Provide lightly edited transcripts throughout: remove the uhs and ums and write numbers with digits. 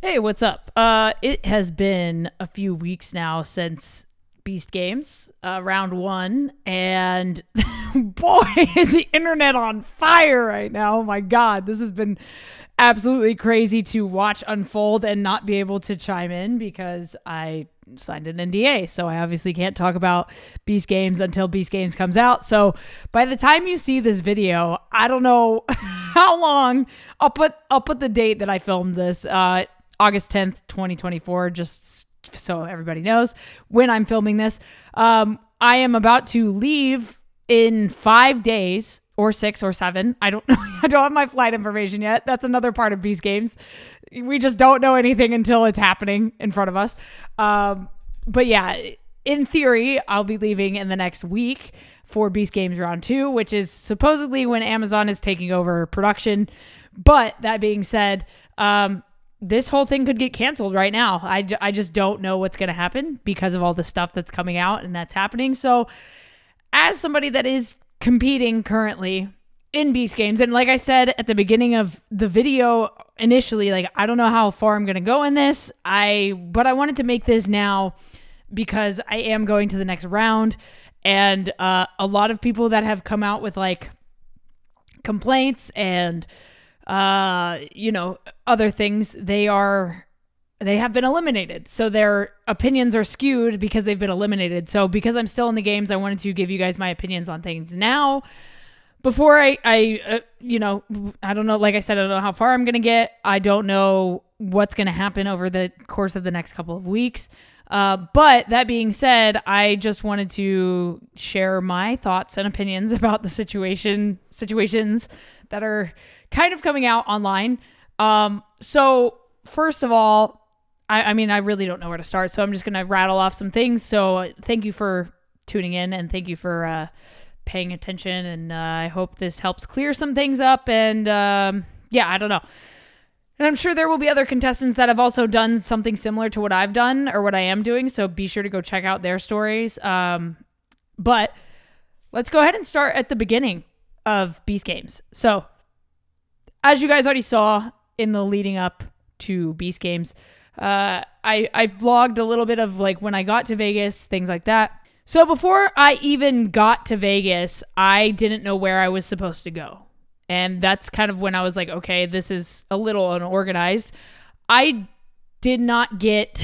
Hey, what's up? It has been a few weeks now since Beast Games, round one, and boy, is the internet on fire right now. Oh my God, this has been absolutely crazy to watch unfold and not be able to chime in because I signed an NDA, so I obviously can't talk about Beast Games until Beast Games comes out. So by the time you see this video, I don't know how long. I'll put the date that I filmed this. August 10th, 2024, just so everybody knows when I'm filming this. I am about to leave in 5 days or 6 or 7. I don't know. I don't have my flight information yet. That's another part of Beast Games. We just don't know anything until it's happening in front of us. But yeah, in theory, I'll be leaving in the next week for Beast Games Round 2, which is supposedly when Amazon is taking over production. But that being said, this whole thing could get canceled right now. I just don't know what's going to happen because of all the stuff that's coming out and that's happening. So as somebody that is competing currently in Beast Games, and like I said at the beginning of the video initially, like I don't know how far I'm going to go in this. But I wanted to make this now because I am going to the next round, and a lot of people that have come out with like complaints and other things, they have been eliminated. So their opinions are skewed because they've been eliminated. So because I'm still in the games, I wanted to give you guys my opinions on things now before I don't know. Like I said, I don't know how far I'm going to get. I don't know what's going to happen over the course of the next couple of weeks. But that being said, I just wanted to share my thoughts and opinions about the situations that are kind of coming out online. So first of all, I really don't know where to start, so I'm just going to rattle off some things. So thank you for tuning in, and thank you for paying attention, and I hope this helps clear some things up. And I don't know. And I'm sure there will be other contestants that have also done something similar to what I've done or what I am doing, so be sure to go check out their stories. But let's go ahead and start at the beginning of Beast Games. So as you guys already saw in the leading up to Beast Games, I vlogged a little bit of like when I got to Vegas, things like that. So before I even got to Vegas, I didn't know where I was supposed to go. And that's kind of when I was like, okay, this is a little unorganized. I did not get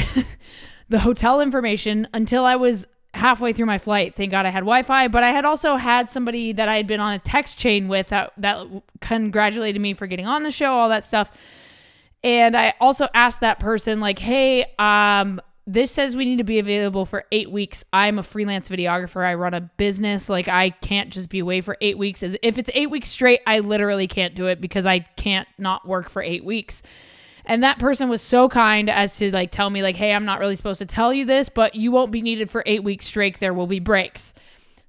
the hotel information until I was halfway through my flight. Thank God I had Wi-Fi, but I had also had somebody that I had been on a text chain with that congratulated me for getting on the show, all that stuff. And I also asked that person like, hey, this says we need to be available for 8 weeks. I'm a freelance videographer. I run a business. Like I can't just be away for 8 weeks. If it's 8 weeks straight, I literally can't do it because I can't not work for 8 weeks. And that person was so kind as to like tell me like, hey, I'm not really supposed to tell you this, but you won't be needed for 8 weeks straight. There will be breaks.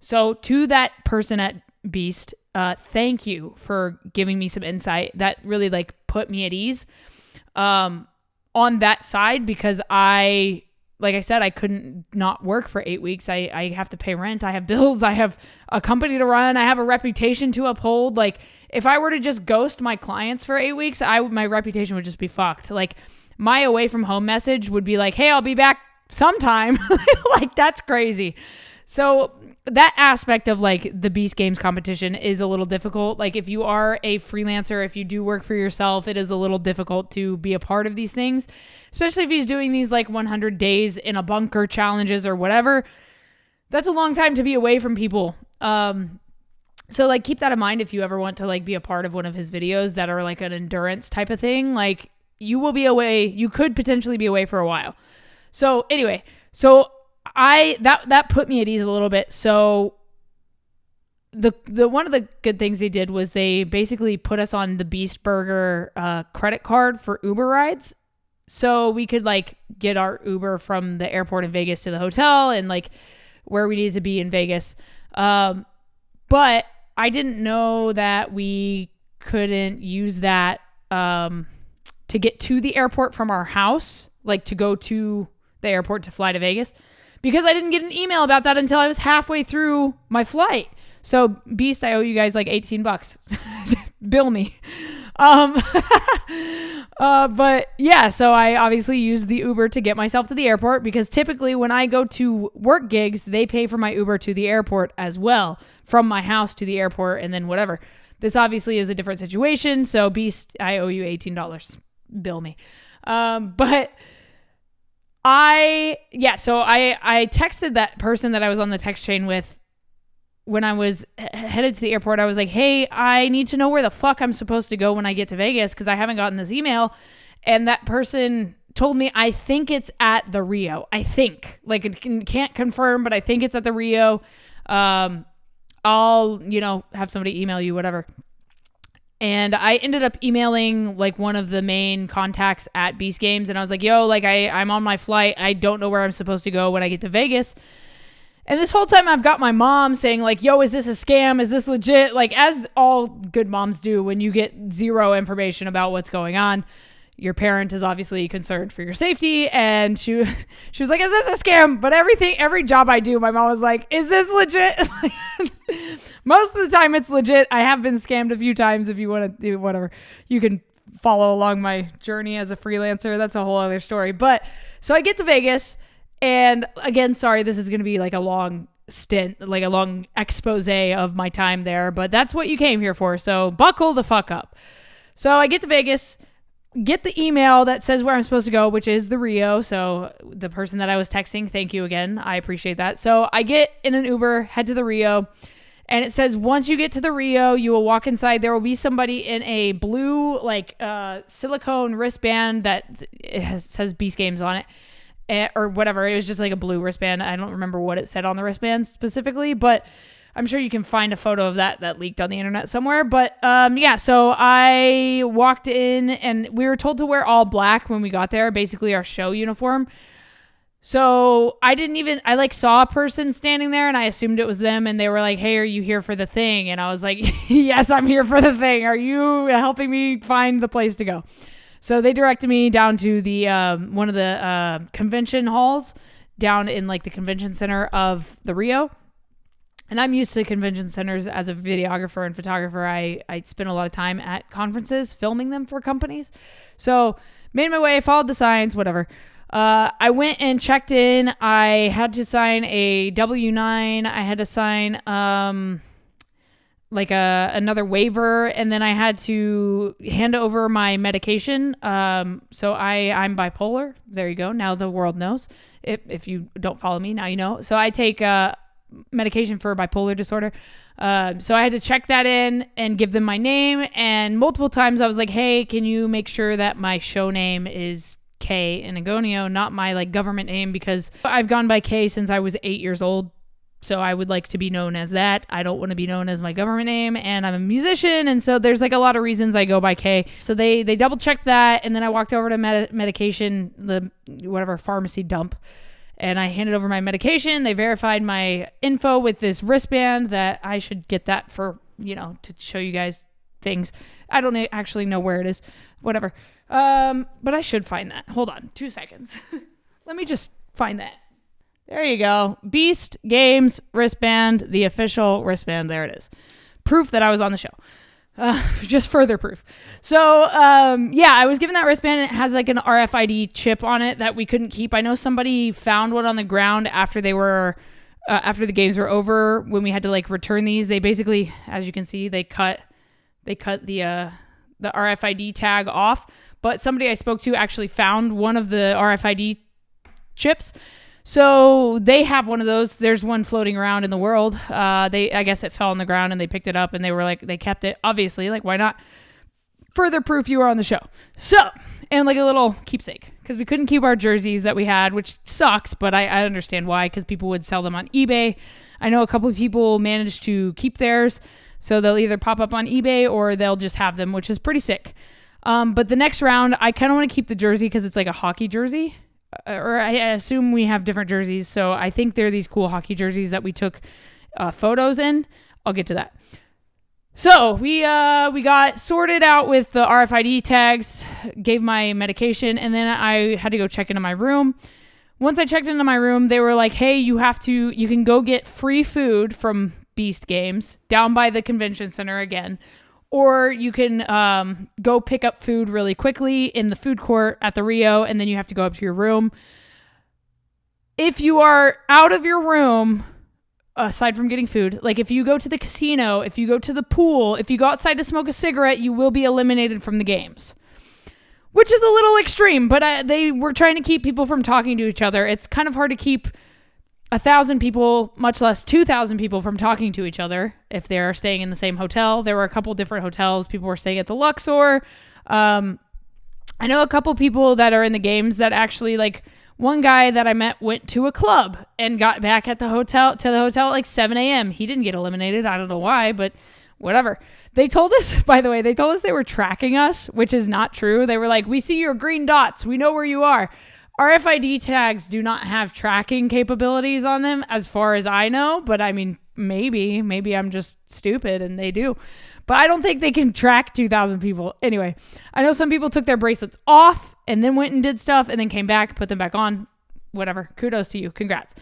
So to that person at Beast, thank you for giving me some insight. That really like put me at ease on that side, because like I said, I couldn't not work for 8 weeks. I have to pay rent. I have bills. I have a company to run. I have a reputation to uphold. Like if I were to just ghost my clients for 8 weeks, my reputation would just be fucked. Like my away from home message would be like, hey, I'll be back sometime. Like that's crazy. So that aspect of like the Beast Games competition is a little difficult. Like if you are a freelancer, if you do work for yourself, it is a little difficult to be a part of these things, especially if he's doing these like 100 days in a bunker challenges or whatever. That's a long time to be away from people. So like keep that in mind if you ever want to like be a part of one of his videos that are like an endurance type of thing. Like you will be away. You could potentially be away for a while. So anyway, that put me at ease a little bit. So the one of the good things they did was they basically put us on the Beast Burger credit card for Uber rides. So we could like get our Uber from the airport in Vegas to the hotel and like where we needed to be in Vegas. But I didn't know that we couldn't use that to get to the airport from our house, like to go to the airport to fly to Vegas, because I didn't get an email about that until I was halfway through my flight. So Beast, I owe you guys like $18. Bill me. Um, but yeah, so I obviously used the Uber to get myself to the airport because typically when I go to work gigs, they pay for my Uber to the airport as well, from my house to the airport and then whatever. This obviously is a different situation. So Beast, I owe you $18. Bill me. But I texted that person that I was on the text chain with when I was headed to the airport. I was like, hey, I need to know where the fuck I'm supposed to go when I get to Vegas because I haven't gotten this email. And that person told me, I think it's at the Rio. I think. Like, it can't confirm, but I think it's at the Rio. I'll, have somebody email you, whatever. And I ended up emailing like one of the main contacts at Beast Games. And I was like, yo, like I'm on my flight. I don't know where I'm supposed to go when I get to Vegas. And this whole time I've got my mom saying like, yo, is this a scam? Is this legit? Like, as all good moms do when you get zero information about what's going on. Your parent is obviously concerned for your safety. And she was like, is this a scam? But every job I do, my mom was like, is this legit? Most of the time it's legit. I have been scammed a few times. If you want to do whatever, you can follow along my journey as a freelancer. That's a whole other story. But so I get to Vegas, and again, sorry, this is going to be like a long stint, like a long expose of my time there, but that's what you came here for. So buckle the fuck up. So I get to Vegas, get the email that says where I'm supposed to go, which is the Rio. So the person that I was texting, thank you again. I appreciate that. So I get in an Uber, head to the Rio. And it says, once you get to the Rio, you will walk inside. There will be somebody in a blue, like, silicone wristband that says Beast Games on it. Or whatever. It was just like a blue wristband. I don't remember what it said on the wristband specifically. But I'm sure you can find a photo of that leaked on the internet somewhere. But, yeah. So I walked in, and we were told to wear all black when we got there. Basically, our show uniform. So I saw a person standing there and I assumed it was them, and they were like, hey, are you here for the thing? And I was like, yes, I'm here for the thing. Are you helping me find the place to go? So they directed me down to the one of the convention halls down in like the convention center of the Rio. And I'm used to convention centers as a videographer and photographer. I spend a lot of time at conferences filming them for companies. So made my way, followed the signs, whatever. I went and checked in. I had to sign a W-9. I had to sign another waiver, and then I had to hand over my medication. So I'm bipolar. There you go. Now the world knows. If you don't follow me, now you know. So I take medication for bipolar disorder. So I had to check that in and give them my name. And multiple times I was like, hey, can you make sure that my show name is K in Agonio, not my like government name, because I've gone by K since I was 8 years old. So I would like to be known as that. I don't want to be known as my government name, and I'm a musician. And so there's like a lot of reasons I go by K. So they double checked that. And then I walked over to medication, the whatever pharmacy dump, and I handed over my medication. They verified my info with this wristband that I should get that for, to show you guys things. I don't actually know where it is, whatever. But I should find that. Hold on 2 seconds. Let me just find that. There you go. Beast Games wristband, the official wristband. There it is. Proof that I was on the show. Just further proof. So, I was given that wristband. It has like an RFID chip on it that we couldn't keep. I know somebody found one on the ground after after the games were over, when we had to like return these. They basically, as you can see, they cut the RFID tag off. But somebody I spoke to actually found one of the RFID chips. So they have one of those. There's one floating around in the world. I guess it fell on the ground and they picked it up and they were like, they kept it. Obviously, like, why not? Further proof you were on the show. So, and like a little keepsake, because we couldn't keep our jerseys that we had, which sucks, but I understand why, because people would sell them on eBay. I know a couple of people managed to keep theirs. So they'll either pop up on eBay or they'll just have them, which is pretty sick. But the next round, I kind of want to keep the jersey because it's like a hockey jersey. Or I assume we have different jerseys. So I think they're these cool hockey jerseys that we took photos in. I'll get to that. So we got sorted out with the RFID tags, gave my medication, and then I had to go check into my room. Once I checked into my room, they were like, hey, you can go get free food from Beast Games down by the convention center again, or you can go pick up food really quickly in the food court at the Rio, and then you have to go up to your room. If you are out of your room, aside from getting food, like if you go to the casino, if you go to the pool, if you go outside to smoke a cigarette, you will be eliminated from the games. Which is a little extreme, but they were trying to keep people from talking to each other. It's kind of hard to keep 1,000 people, much less 2,000 people, from talking to each other if they're staying in the same hotel. There were a couple different hotels. People were staying at the Luxor. I know a couple people that are in the games that actually, like, one guy that I met went to a club and got back at the hotel at like 7 a.m. He didn't get eliminated. I don't know why, but whatever. They told us, by the way, they were tracking us, which is not true. They were like, we see your green dots. We know where you are. RFID tags do not have tracking capabilities on them as far as I know, but I mean, maybe I'm just stupid and they do. But I don't think they can track 2,000 people. Anyway, I know some people took their bracelets off and then went and did stuff and then came back, put them back on. Whatever. Kudos to you. Congrats.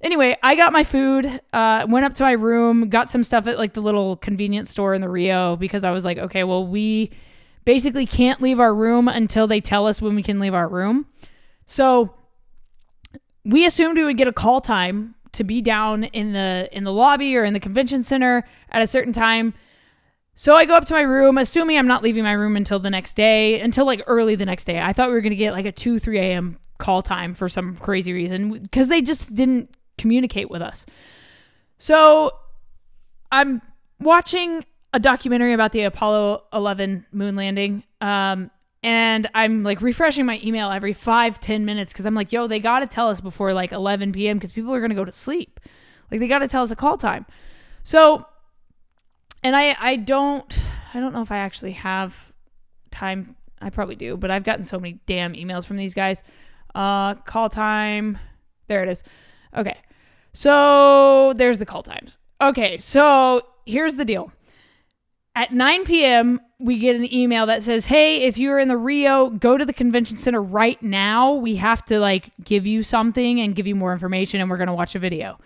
Anyway, I got my food, went up to my room, got some stuff at like the little convenience store in the Rio because I was like, okay, well, we basically can't leave our room until they tell us when we can leave our room. So we assumed we would get a call time to be down in the lobby or in the convention center at a certain time. So I go up to my room, assuming I'm not leaving my room until the next day, until like early the next day. I thought we were going to get like a 2, 3 a.m. call time for some crazy reason because they just didn't communicate with us. So I'm watching a documentary about the Apollo 11 moon landing. And I'm like refreshing my email every 5-10 minutes because I'm like, yo, they got to tell us before like 11 p.m. because people are going to go to sleep. Like they got to tell us a call time. So, and I don't know if I actually have time. I probably do, but I've gotten so many damn emails from these guys. Call time. There it is. Okay. So there's the call times. Okay. So here's the deal. At 9 p.m., we get an email that says, hey, if you're in the Rio, go to the convention center right now. We have to like give you something and give you more information and we're going to watch a video.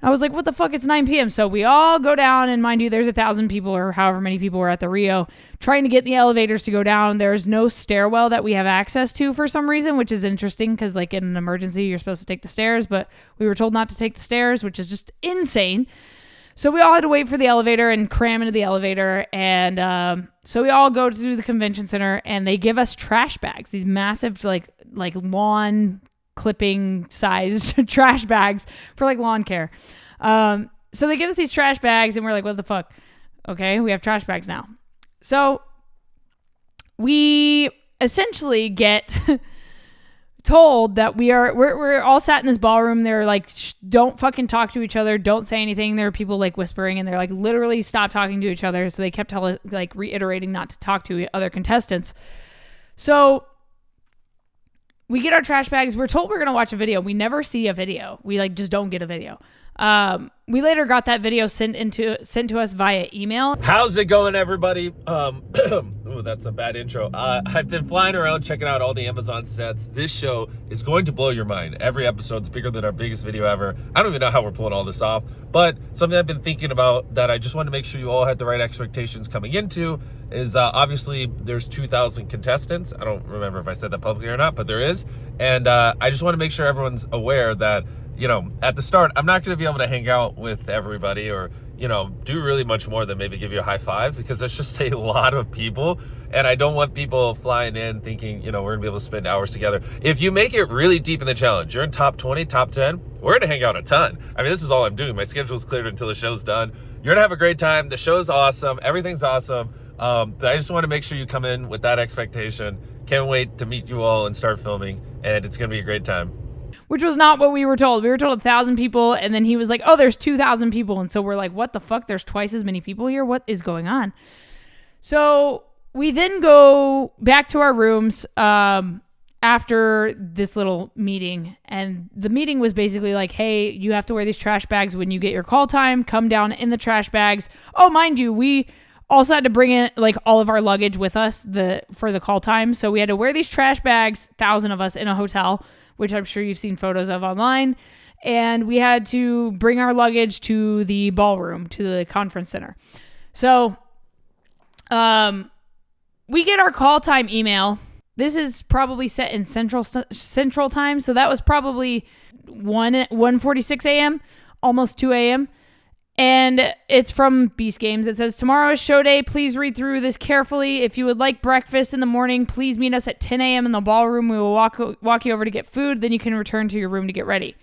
I was like, what the fuck? It's 9 p.m. So we all go down and mind you, there's 1,000 people or however many people were at the Rio trying to get the elevators to go down. There's no stairwell that we have access to for some reason, which is interesting because like in an emergency, you're supposed to take the stairs, but we were told not to take the stairs, which is just insane. So we all had to wait for the elevator and cram into the elevator. And so we all go to the convention center and they give us trash bags, these massive like lawn clipping sized trash bags for like lawn care. So they give us these trash bags and we're like, what the fuck? Okay, we have trash bags now. So we essentially get told that we're all sat in this ballroom. They're like, don't fucking talk to each other. Don't say anything. There are people like whispering and they're like literally stop talking to each other. So they kept reiterating not to talk to other contestants. So we get our trash bags. We're told we're going to watch a video. We never see a video. We like just don't get a video. We later got that video sent to us via email. How's it going, everybody? Ooh, that's a bad intro. I've been flying around checking out all the Amazon sets. This show is going to blow your mind. Every episode's bigger than our biggest video ever. I don't even know how we're pulling all this off, but something I've been thinking about that I just want to make sure you all had the right expectations coming into is obviously there's 2,000 contestants. I don't remember if I said that publicly or not, but there is. And I just want to make sure everyone's aware that, you know, at the start, I'm not going to be able to hang out with everybody or, you know, do really much more than maybe give you a high five because there's just a lot of people. And I don't want people flying in thinking, you know, we're going to be able to spend hours together. If you make it really deep in the challenge, you're in top 20, top 10, we're going to hang out a ton. I mean, this is all I'm doing. My schedule's cleared until the show's done. You're going to have a great time. The show's awesome. Everything's awesome. But I just want to make sure you come in with that expectation. Can't wait to meet you all and start filming. And it's going to be a great time. Which was not what we were told. We were told 1,000 people, and then he was like, oh, there's 2,000 people. And so we're like, what the fuck? There's twice as many people here? What is going on? So we then go back to our rooms after this little meeting. And the meeting was basically like, hey, you have to wear these trash bags when you get your call time. Come down in the trash bags. Oh, mind you, we also had to bring in like all of our luggage with us for the call time. So we had to wear these trash bags, 1,000 of us in a hotel, which I'm sure you've seen photos of online. And we had to bring our luggage to the ballroom, to the conference center. So We get our call time email. This is probably set in central time, so that was probably 1:46 a.m., almost 2 a.m. And it's from Beast Games. It says, tomorrow is show day. Please read through this carefully. If you would like breakfast in the morning, please meet us at 10 a.m. in the ballroom. We will walk you over to get food. Then you can return to your room to get ready.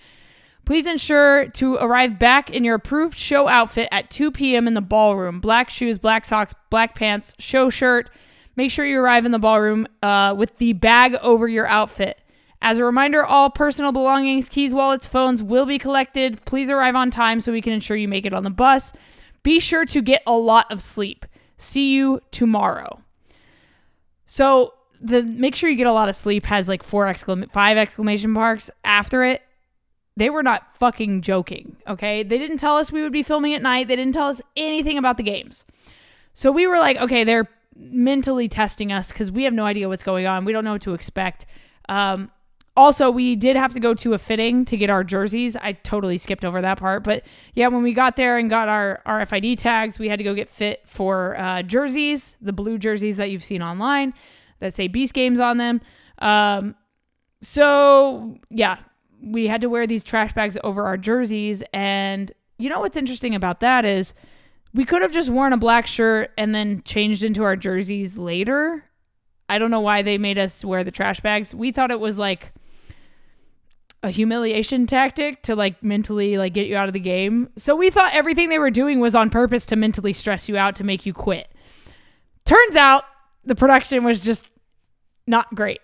Please ensure to arrive back in your approved show outfit at 2 p.m. in the ballroom. Black shoes, black socks, black pants, show shirt. Make sure you arrive in the ballroom with the bag over your outfit. As a reminder, all personal belongings, keys, wallets, phones will be collected. Please arrive on time so we can ensure you make it on the bus. Be sure to get a lot of sleep. See you tomorrow. So the make sure you get a lot of sleep has like 5 exclamation marks after it. They were not fucking joking, okay? They didn't tell us we would be filming at night. They didn't tell us anything about the games. So we were like, okay, they're mentally testing us because we have no idea what's going on. We don't know what to expect. Also, we did have to go to a fitting to get our jerseys. I totally skipped over that part. But yeah, when we got there and got our RFID tags, we had to go get fit for jerseys, the blue jerseys that you've seen online that say Beast Games on them. So yeah, we had to wear these trash bags over our jerseys. And you know what's interesting about that is we could have just worn a black shirt and then changed into our jerseys later. I don't know why they made us wear the trash bags. We thought it was like a humiliation tactic to like mentally like get you out of the game. So we thought everything they were doing was on purpose to mentally stress you out to make you quit. Turns out the production was just not great.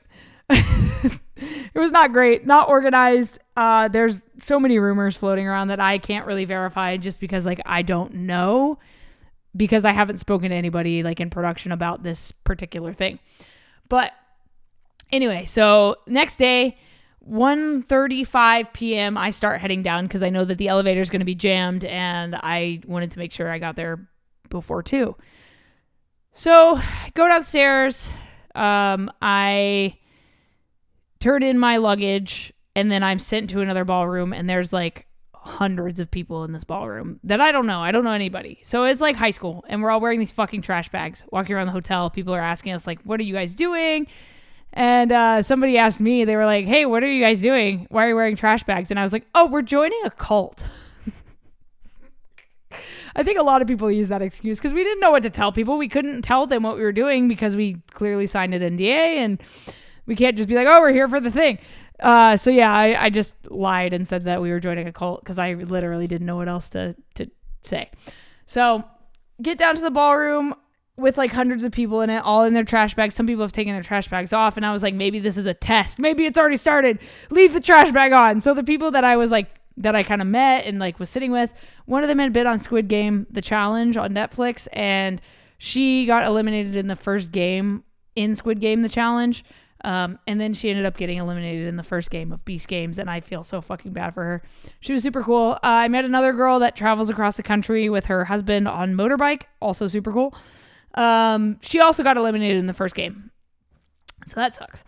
It was not great, not organized. There's so many rumors floating around that I can't really verify just because like I don't know, because I haven't spoken to anybody like in production about this particular thing. But anyway, so next day, 1:35 p.m., I start heading down because I know that the elevator is going to be jammed and I wanted to make sure I got there before 2. So go downstairs. I turn in my luggage and then I'm sent to another ballroom and there's like hundreds of people in this ballroom that I don't know. I don't know anybody. So it's like high school and we're all wearing these fucking trash bags, walking around the hotel. People are asking us like, what are you guys doing? And somebody asked me, they were like, hey, what are you guys doing? Why are you wearing trash bags? And I was like, oh, we're joining a cult. I think a lot of people use that excuse because we didn't know what to tell people. We couldn't tell them what we were doing because we clearly signed an NDA and we can't just be like, oh, we're here for the thing. So yeah, I just lied and said that we were joining a cult because I literally didn't know what else to say. So get down to the ballroom with like hundreds of people in it, all in their trash bags. Some people have taken their trash bags off and I was like, maybe this is a test. Maybe it's already started. Leave the trash bag on. So the people that I was like, that I kind of met and like was sitting with, one of them had been on Squid Game, the challenge on Netflix, and she got eliminated in the first game in Squid Game, the challenge. And then she ended up getting eliminated in the first game of Beast Games, and I feel so fucking bad for her. She was super cool. I met another girl that travels across the country with her husband on motorbike, also super cool. She also got eliminated in the first game, so that sucks.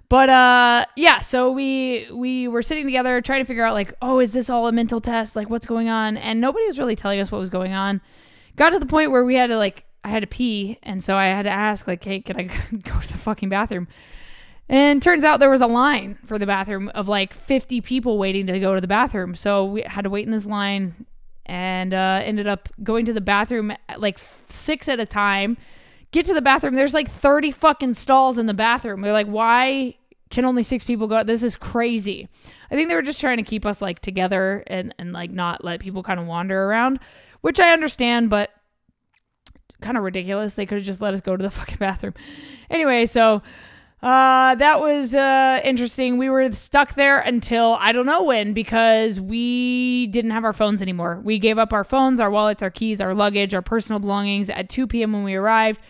But yeah, so we were sitting together trying to figure out like, oh, is this all a mental test? Like, what's going on? And nobody was really telling us what was going on. Got to the point where we had to like, I had to pee, and so I had to ask like, hey, can I go to the fucking bathroom? And turns out there was a line for the bathroom of like 50 people waiting to go to the bathroom. So we had to wait in this line and ended up going to the bathroom at like 6 at a time. Get to the bathroom. There's like 30 fucking stalls in the bathroom. We're like, why can only 6 people go? This is crazy. I think they were just trying to keep us like together and like not let people kind of wander around, which I understand, but kind of ridiculous. They could have just let us go to the fucking bathroom. Anyway, so that was interesting. We were stuck there until I don't know when, because we didn't have our phones anymore. We gave up our phones, our wallets, our keys, our luggage, our personal belongings at 2 p.m. when we arrived.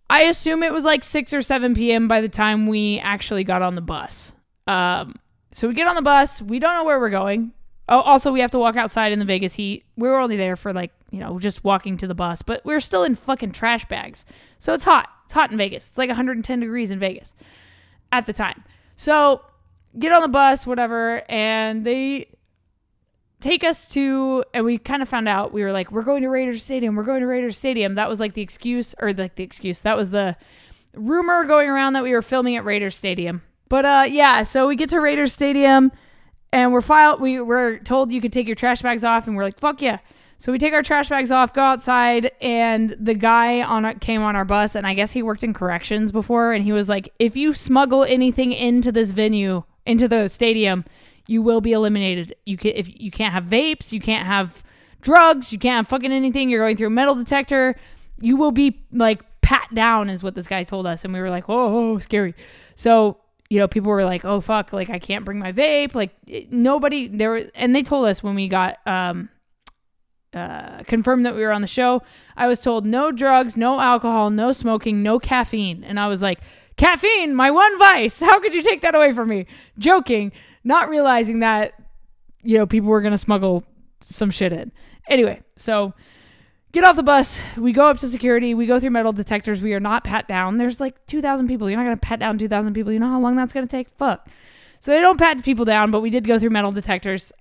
I assume it was like 6 or 7 p.m. by the time we actually got on the bus. So we get on the bus. We don't know where we're going. Oh, also, we have to walk outside in the Vegas heat. We were only there for like, just walking to the bus, but we're still in fucking trash bags. So it's hot. It's hot in Vegas. It's like 110 degrees in Vegas at the time. So get on the bus, whatever. And they take us to, and we kind of found out, we were like, we're going to Raiders Stadium. We're going to Raiders Stadium. That was like the excuse. That was the rumor going around that we were filming at Raiders Stadium. But yeah, so we get to Raiders Stadium and we were told you could take your trash bags off, and we're like, fuck yeah. So we take our trash bags off, go outside, and the guy came on our bus, and I guess he worked in corrections before, and he was like, if you smuggle anything into this venue, into the stadium, you will be eliminated. You can't have vapes, you can't have drugs, you can't have fucking anything. You're going through a metal detector. You will be like pat down, is what this guy told us, and we were like, oh, scary. So people were like, oh fuck, like I can't bring my vape. Like nobody there, and they told us when we got confirmed that we were on the show, I was told no drugs, no alcohol, no smoking, no caffeine. And I was like, caffeine, my one vice. How could you take that away from me? Joking, not realizing that, people were going to smuggle some shit in. Anyway, so get off the bus. We go up to security. We go through metal detectors. We are not pat down. There's like 2,000 people. You're not going to pat down 2,000 people. You know how long that's going to take? Fuck. So they don't pat people down, but we did go through metal detectors.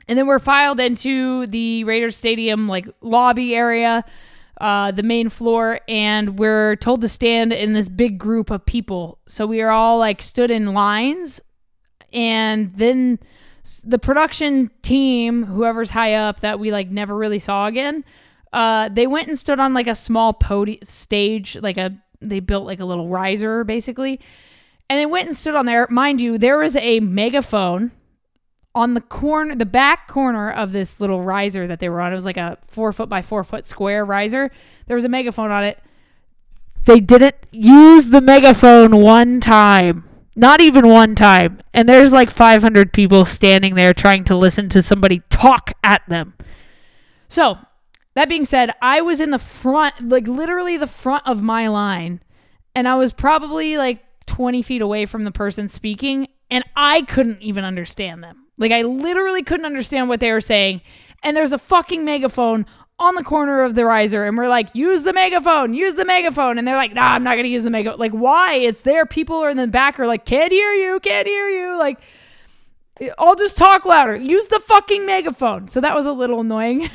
And then we're filed into the Raiders Stadium like lobby area, the main floor, and we're told to stand in this big group of people. So we are all like stood in lines, and then the production team, whoever's high up that we like never really saw again, they went and stood on like a small stage, they built like a little riser basically, and they went and stood on there. Mind you, there was a megaphone on the back corner of this little riser that they were on. It was like a 4 foot by 4 foot square riser. There was a megaphone on it. They didn't use the megaphone one time. Not even one time. And there's like 500 people standing there trying to listen to somebody talk at them. So, that being said, I was in the front, like literally the front of my line. And I was probably like 20 feet away from the person speaking. And I couldn't even understand them. Like, I literally couldn't understand what they were saying. And there's a fucking megaphone on the corner of the riser. And we're like, use the megaphone. And they're like, nah, I'm not going to use the megaphone. Like, why? It's there. People are in the back are like, can't hear you. Like, I'll just talk louder. Use the fucking megaphone. So that was a little annoying.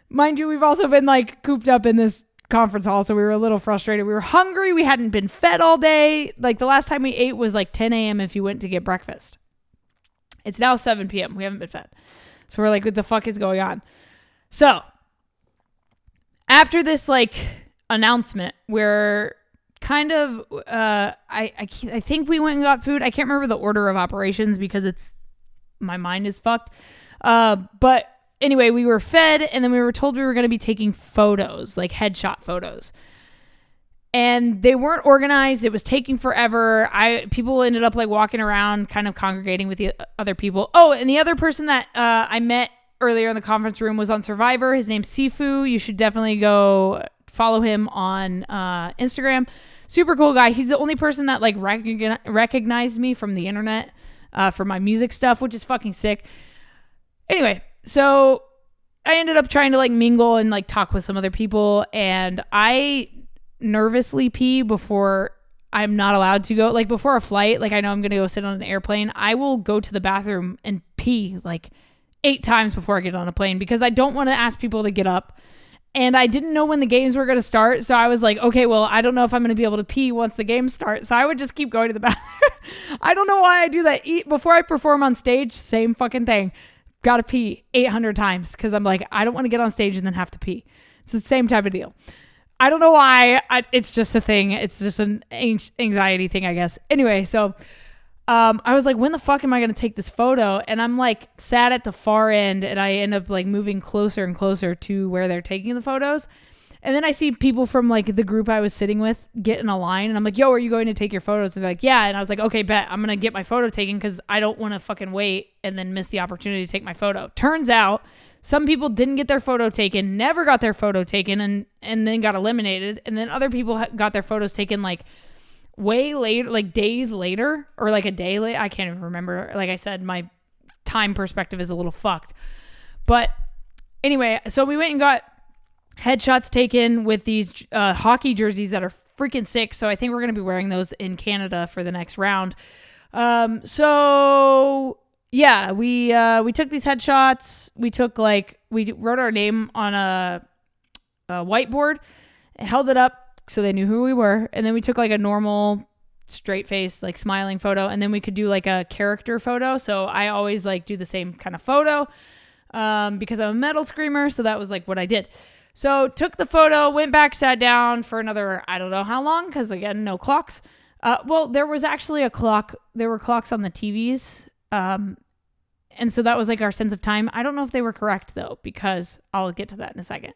Mind you, we've also been like cooped up in this conference hall. So we were a little frustrated. We were hungry. We hadn't been fed all day. Like, the last time we ate was like 10 a.m. if you went to get breakfast. It's now 7 p.m. We haven't been fed. So we're like, what the fuck is going on? So after this like announcement, we're kind of, I think we went and got food. I can't remember the order of operations because my mind is fucked. But anyway, we were fed, and then we were told we were going to be taking photos, like headshot photos. And they weren't organized. It was taking forever. People ended up like walking around, kind of congregating with the other people. Oh, and the other person that I met earlier in the conference room was on Survivor. His name's Sifu. You should definitely go follow him on Instagram. Super cool guy. He's the only person that like recognized me from the internet for my music stuff, which is fucking sick. Anyway, so I ended up trying to like mingle and like talk with some other people, and I nervously pee before I'm not allowed to go. Like before a flight, like I know I'm going to go sit on an airplane, I will go to the bathroom and pee like 8 times before I get on a plane because I don't want to ask people to get up. And I didn't know when the games were going to start. So I was like, okay, well, I don't know if I'm going to be able to pee once the games start. So I would just keep going to the bathroom. I don't know why I do that. Before I perform on stage, same fucking thing. Got to pee 800 times because I'm like, I don't want to get on stage and then have to pee. It's the same type of deal. I don't know why. It's just a thing. It's just an anxiety thing, I guess. Anyway, so I was like, when the fuck am I going to take this photo? And I'm like sat at the far end, and I end up like moving closer and closer to where they're taking the photos. And then I see people from like the group I was sitting with get in a line, and I'm like, yo, are you going to take your photos? And they're like, yeah. And I was like, okay, bet. I'm going to get my photo taken because I don't want to fucking wait and then miss the opportunity to take my photo. Turns out some people didn't get their photo taken, never got their photo taken, and then got eliminated. And then other people got their photos taken like way later, like days later, or like a day late. I can't even remember. Like I said, my time perspective is a little fucked. But anyway, so we went and got headshots taken with these hockey jerseys that are freaking sick. So I think we're going to be wearing those in Canada for the next round. So yeah, we took these headshots. We wrote our name on a whiteboard, held it up so they knew who we were, and then we took like a normal straight face, like smiling photo, and then we could do like a character photo. So I always like do the same kind of photo because I'm a metal screamer, so that was like what I did. So took the photo, went back, sat down for another, I don't know how long, because again, no clocks. Well, there was actually a clock. There were clocks on the TVs. And so that was like our sense of time. I don't know if they were correct though, because I'll get to that in a second.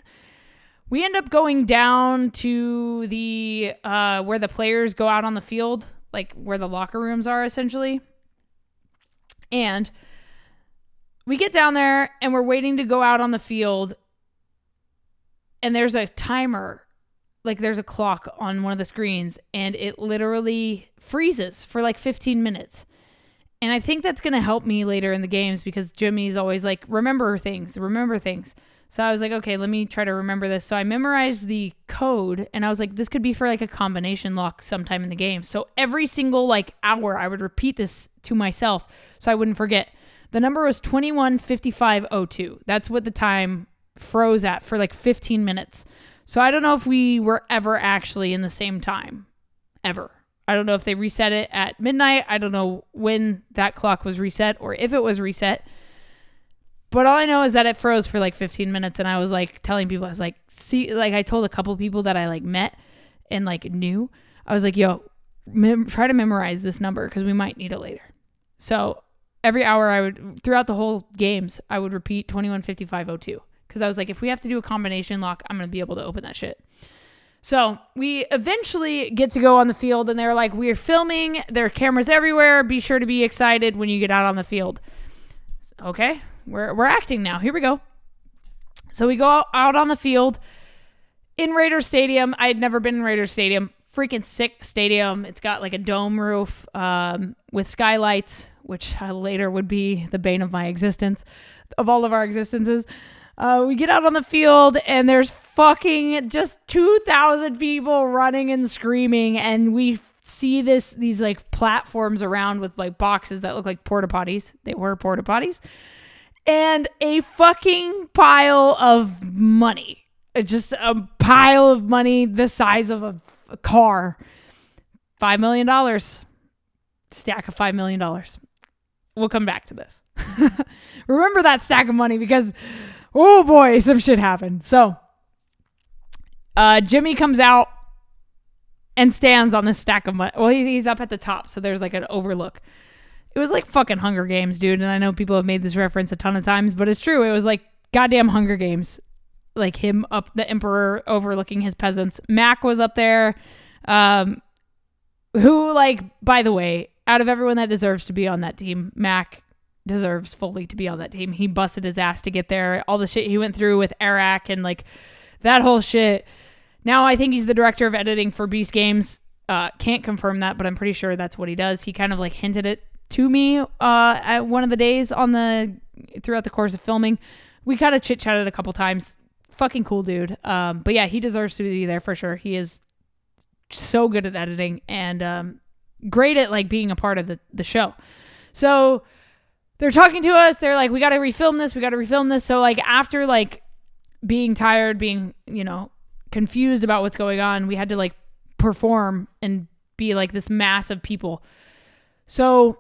We end up going down to the where the players go out on the field, like where the locker rooms are essentially. And we get down there and we're waiting to go out on the field. And there's a timer, like there's a clock on one of the screens, and it literally freezes for like 15 minutes. And I think that's going to help me later in the games because Jimmy's always like, remember things. So I was like, okay, let me try to remember this. So I memorized the code, and I was like, this could be for like a combination lock sometime in the game. So every single like hour, I would repeat this to myself so I wouldn't forget. The number was 21:55:02. That's what the time froze at for like 15 minutes. So I don't know if we were ever actually in the same time, ever. I don't know if they reset it at midnight. I don't know when that clock was reset or if it was reset. But all I know is that it froze for like 15 minutes. And I was like telling people, I was like, see, like I told a couple people that I like met and like knew. I was like, yo, try to memorize this number because we might need it later. So every hour throughout the whole games, I would repeat 21:55:02. Because I was like, if we have to do a combination lock, I'm going to be able to open that shit. So we eventually get to go on the field, and they're like, we're filming. There are cameras everywhere. Be sure to be excited when you get out on the field. Okay, we're acting now. Here we go. So we go out on the field in Raiders Stadium. I had never been in Raiders Stadium. Freaking sick stadium. It's got like a dome roof with skylights, which later would be the bane of my existence, of all of our existences. We get out on the field and there's fucking just 2,000 people running and screaming. And we see these like platforms around with like boxes that look like porta potties. They were porta potties. And a fucking pile of money. Just a pile of money the size of a car. $5 million. Stack of $5 million. We'll come back to this. Remember that stack of money because... oh boy, some shit happened. So, Jimmy comes out and stands on this stack of money. Well, he's up at the top, so there's like an overlook. It was like fucking Hunger Games, dude. And I know people have made this reference a ton of times, but it's true. It was like goddamn Hunger Games. Like him up, the emperor overlooking his peasants. Mac was up there, who, like, by the way, out of everyone that deserves to be on that team, Mac deserves fully to be on that team. He busted his ass to get there. All the shit he went through with Iraq and like that whole shit. Now I think he's the director of editing for Beast Games. Can't confirm that, but I'm pretty sure that's what he does. He kind of like hinted it to me at one of the days throughout the course of filming. We kind of chit chatted a couple times. Fucking cool dude. But yeah, he deserves to be there for sure. He is so good at editing and great at like being a part of the show. So they're talking to us. They're like, we got to refilm this. So like after like being tired, being, confused about what's going on, we had to like perform and be like this mass of people. So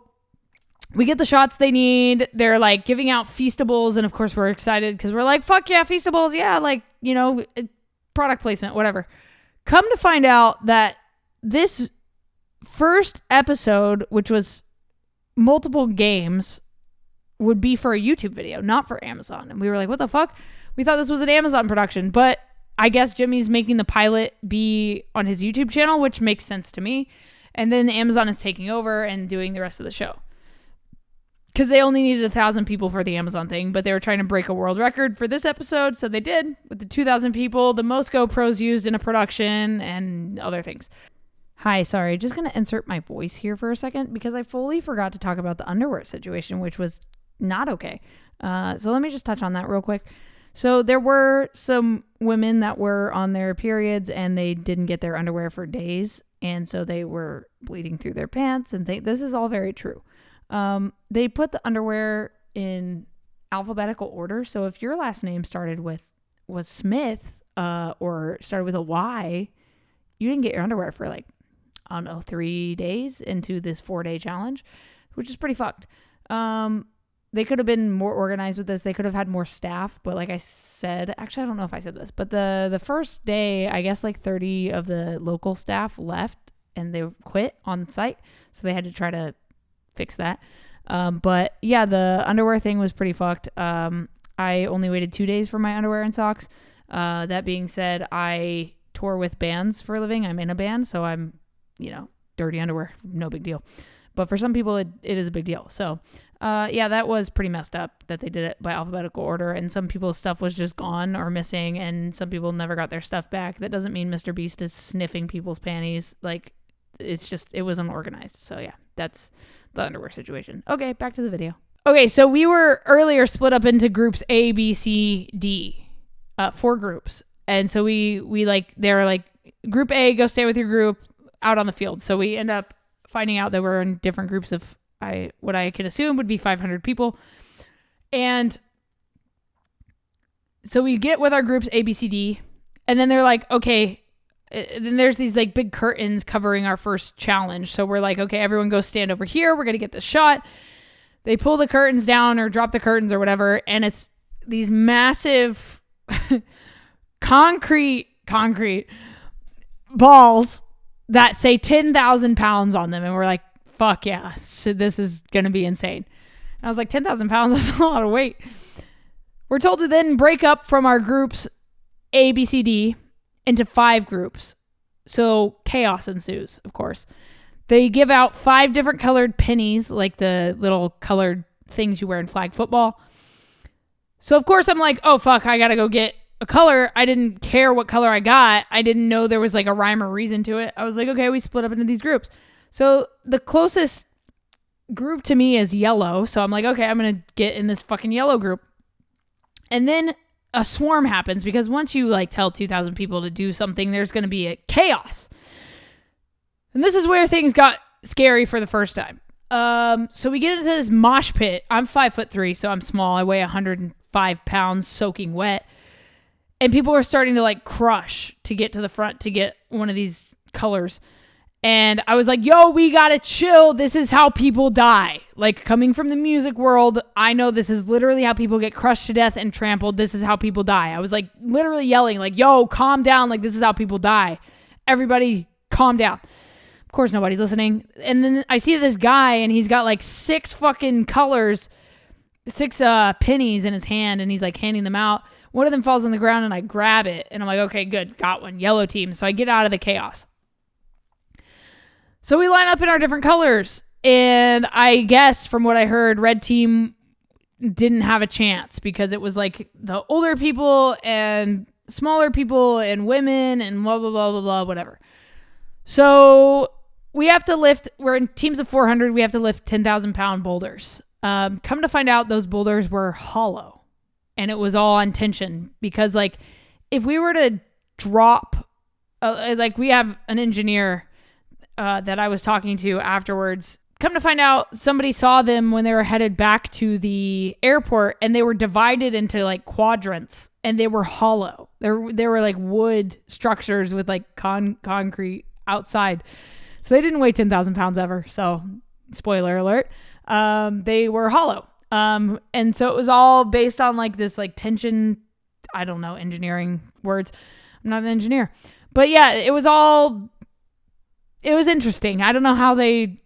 we get the shots they need. They're like giving out Feastables. And of course we're excited because we're like, fuck yeah, Feastables. Yeah. Like, product placement, whatever. Come to find out that this first episode, which was multiple games, would be for a YouTube video, not for Amazon. And we were like, what the fuck? We thought this was an Amazon production, but I guess Jimmy's making the pilot be on his YouTube channel, which makes sense to me. And then Amazon is taking over and doing the rest of the show. Because they only needed 1,000 people for the Amazon thing, but they were trying to break a world record for this episode. So they did with the 2,000 people, the most GoPros used in a production and other things. Hi, sorry, just going to insert my voice here for a second because I fully forgot to talk about the underwear situation, which was not okay. So let me just touch on that real quick. So there were some women that were on their periods and they didn't get their underwear for days. And so they were bleeding through their pants and this is all very true. They put the underwear in alphabetical order. So if your last name was Smith, or started with a Y, you didn't get your underwear for like, I don't know, 3 days into this 4-day challenge, which is pretty fucked. They could have been more organized with this. They could have had more staff, but like I said, actually, I don't know if I said this, but the first day, I guess like 30 of the local staff left and they quit on site. So they had to try to fix that. But yeah, the underwear thing was pretty fucked. I only waited 2 days for my underwear and socks. That being said, I tour with bands for a living. I'm in a band, so I'm, dirty underwear, no big deal. But for some people, it is a big deal. So, yeah, that was pretty messed up that they did it by alphabetical order. And some people's stuff was just gone or missing. And some people never got their stuff back. That doesn't mean Mr. Beast is sniffing people's panties. Like, it was unorganized. So, yeah, that's the underwear situation. Okay, back to the video. Okay, so we were earlier split up into groups A, B, C, D. 4 groups. And so they're like, group A, go stay with your group out on the field. So we end up finding out that we're in different groups of what I can assume would be 500 people. And so we get with our groups A, B, C, D, and then they're like, okay, then there's these like big curtains covering our first challenge. So we're like, okay, everyone go stand over here. We're going to get this shot. They pull the curtains down or drop the curtains or whatever. And it's these massive concrete balls that say 10,000 pounds on them. And we're like, fuck yeah, so this is going to be insane. And I was like, 10,000 pounds, that's a lot of weight. We're told to then break up from our groups A, B, C, D into 5 groups. So chaos ensues, of course. They give out 5 different colored pennies, like the little colored things you wear in flag football. So of course I'm like, oh fuck, I got to go get a color. I didn't care what color I got. I didn't know there was like a rhyme or reason to it. I was like, okay, we split up into these groups. So the closest group to me is yellow. So I'm like, okay, I'm going to get in this fucking yellow group. And then a swarm happens because once you like tell 2,000 people to do something, there's going to be a chaos. And this is where things got scary for the first time. So we get into this mosh pit. I'm 5'3", so I'm small. I weigh 105 pounds soaking wet. And people are starting to like crush to get to the front to get one of these colors. And I was like, yo, we gotta chill. This is how people die. Like, coming from the music world, I know this is literally how people get crushed to death and trampled. This is how people die. I was like literally yelling like, yo, calm down. Like, this is how people die. Everybody calm down. Of course, nobody's listening. And then I see this guy and he's got like 6 fucking colors, 6 pennies in his hand, and he's like handing them out. One of them falls on the ground and I grab it and I'm like, okay, good. Got one. Yellow team. So I get out of the chaos. So we line up in our different colors. And I guess from what I heard, red team didn't have a chance because it was like the older people and smaller people and women and blah, blah, blah, blah, blah, whatever. So we have to lift, we're in teams of 400. We have to lift 10,000 pound boulders. Come to find out those boulders were hollow. And it was all on tension because, like, if we were to drop, like, we have an engineer that I was talking to afterwards. Come to find out, somebody saw them when they were headed back to the airport, and they were divided into like quadrants, and they were hollow. They were like wood structures with like concrete outside. So they didn't weigh 10,000 pounds ever. So spoiler alert, they were hollow. And so it was all based on like this like tension. I don't know engineering words. I'm not an engineer, but yeah, it was interesting. I don't know how they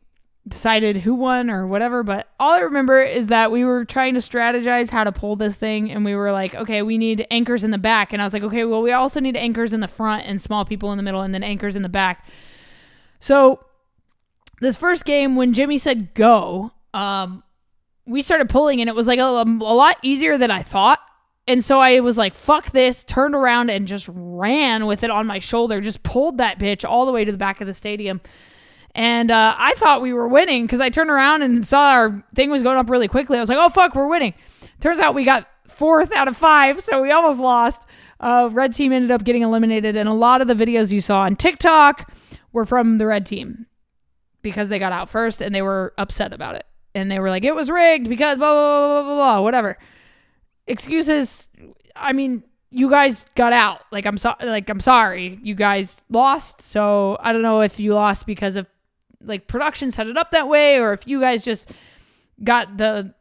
decided who won or whatever, but all I remember is that we were trying to strategize how to pull this thing, and we were like, okay, we need anchors in the back. And I was like, okay, well, we also need anchors in the front and small people in the middle and then anchors in the back. So this first game, when Jimmy said go, we started pulling, and it was like a lot easier than I thought. And so I was like, fuck this, turned around and just ran with it on my shoulder, just pulled that bitch all the way to the back of the stadium. And I thought we were winning because I turned around and saw our thing was going up really quickly. I was like, oh, fuck, we're winning. Turns out we got 4th out of 5, so we almost lost. Red team ended up getting eliminated, and a lot of the videos you saw on TikTok were from the red team because they got out first and they were upset about it. and they were like, it was rigged because blah, blah, blah, blah, blah, whatever. Excuses. I mean, you guys got out. Like, I'm sorry. You guys lost. So I don't know if you lost because of like production set it up that way, or if you guys just got the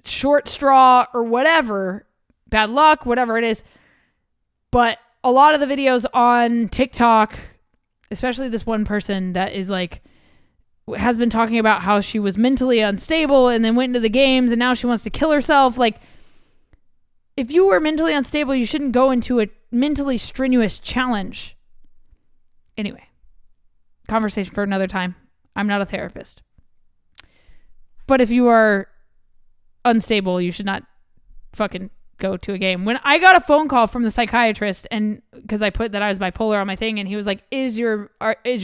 short straw or whatever, bad luck, whatever it is. But a lot of the videos on TikTok, especially this one person that is like, has been talking about how she was mentally unstable and then went into the games and now she wants to kill herself. Like, if you were mentally unstable, you shouldn't go into a mentally strenuous challenge. Anyway, conversation for another time. I'm not a therapist. But if you are unstable, you should not fucking go to a game. When I got a phone call from the psychiatrist, and because I put that I was bipolar on my thing, and he was like, is your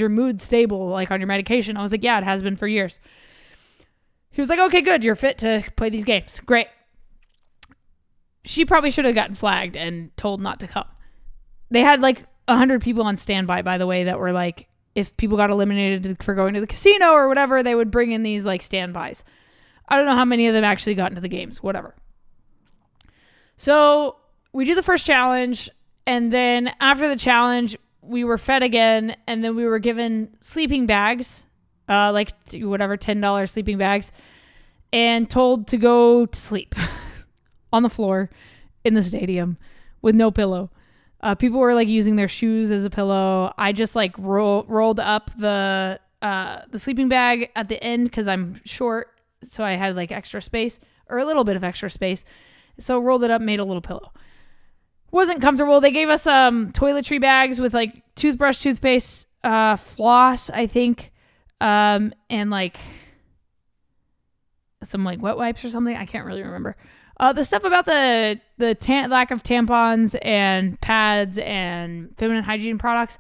mood stable, like, on your medication? I was like, yeah, it has been for years. He was like, okay, good, you're fit to play these games. Great. She probably should have gotten flagged and told not to come. They had like 100 people on standby, by the way, that were like, if people got eliminated for going to the casino or whatever, they would bring in these like standbys. I don't know how many of them actually got into the games, whatever. So we do the first challenge, and then after the challenge, we were fed again, and then we were given sleeping bags, like whatever, $10 sleeping bags, and told to go to sleep on the floor in the stadium with no pillow. People were like using their shoes as a pillow. I just like rolled up the sleeping bag at the end because I'm short, so I had like extra space, or a little bit of extra space. So rolled it up, made a little pillow. Wasn't comfortable. They gave us toiletry bags with like toothbrush, toothpaste, floss, I think, and like some like wet wipes or something. I can't really remember. The stuff about the lack of tampons and pads and feminine hygiene products,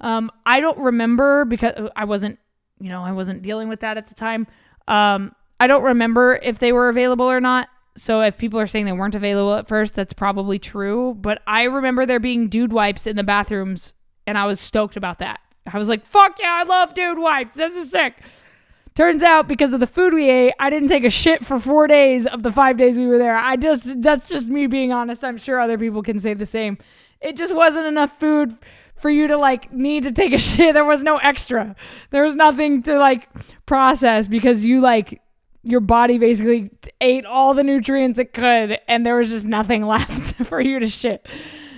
I don't remember because I wasn't dealing with that at the time. I don't remember if they were available or not. So if people are saying they weren't available at first, that's probably true. But I remember there being dude wipes in the bathrooms, and I was stoked about that. I was like, fuck yeah, I love dude wipes. This is sick. Turns out, because of the food we ate, I didn't take a shit for 4 days of the 5 days we were there. That's just me being honest. I'm sure other people can say the same. It just wasn't enough food for you to like need to take a shit. There was no extra. There was nothing to like process because your body basically ate all the nutrients it could, and there was just nothing left for you to shit.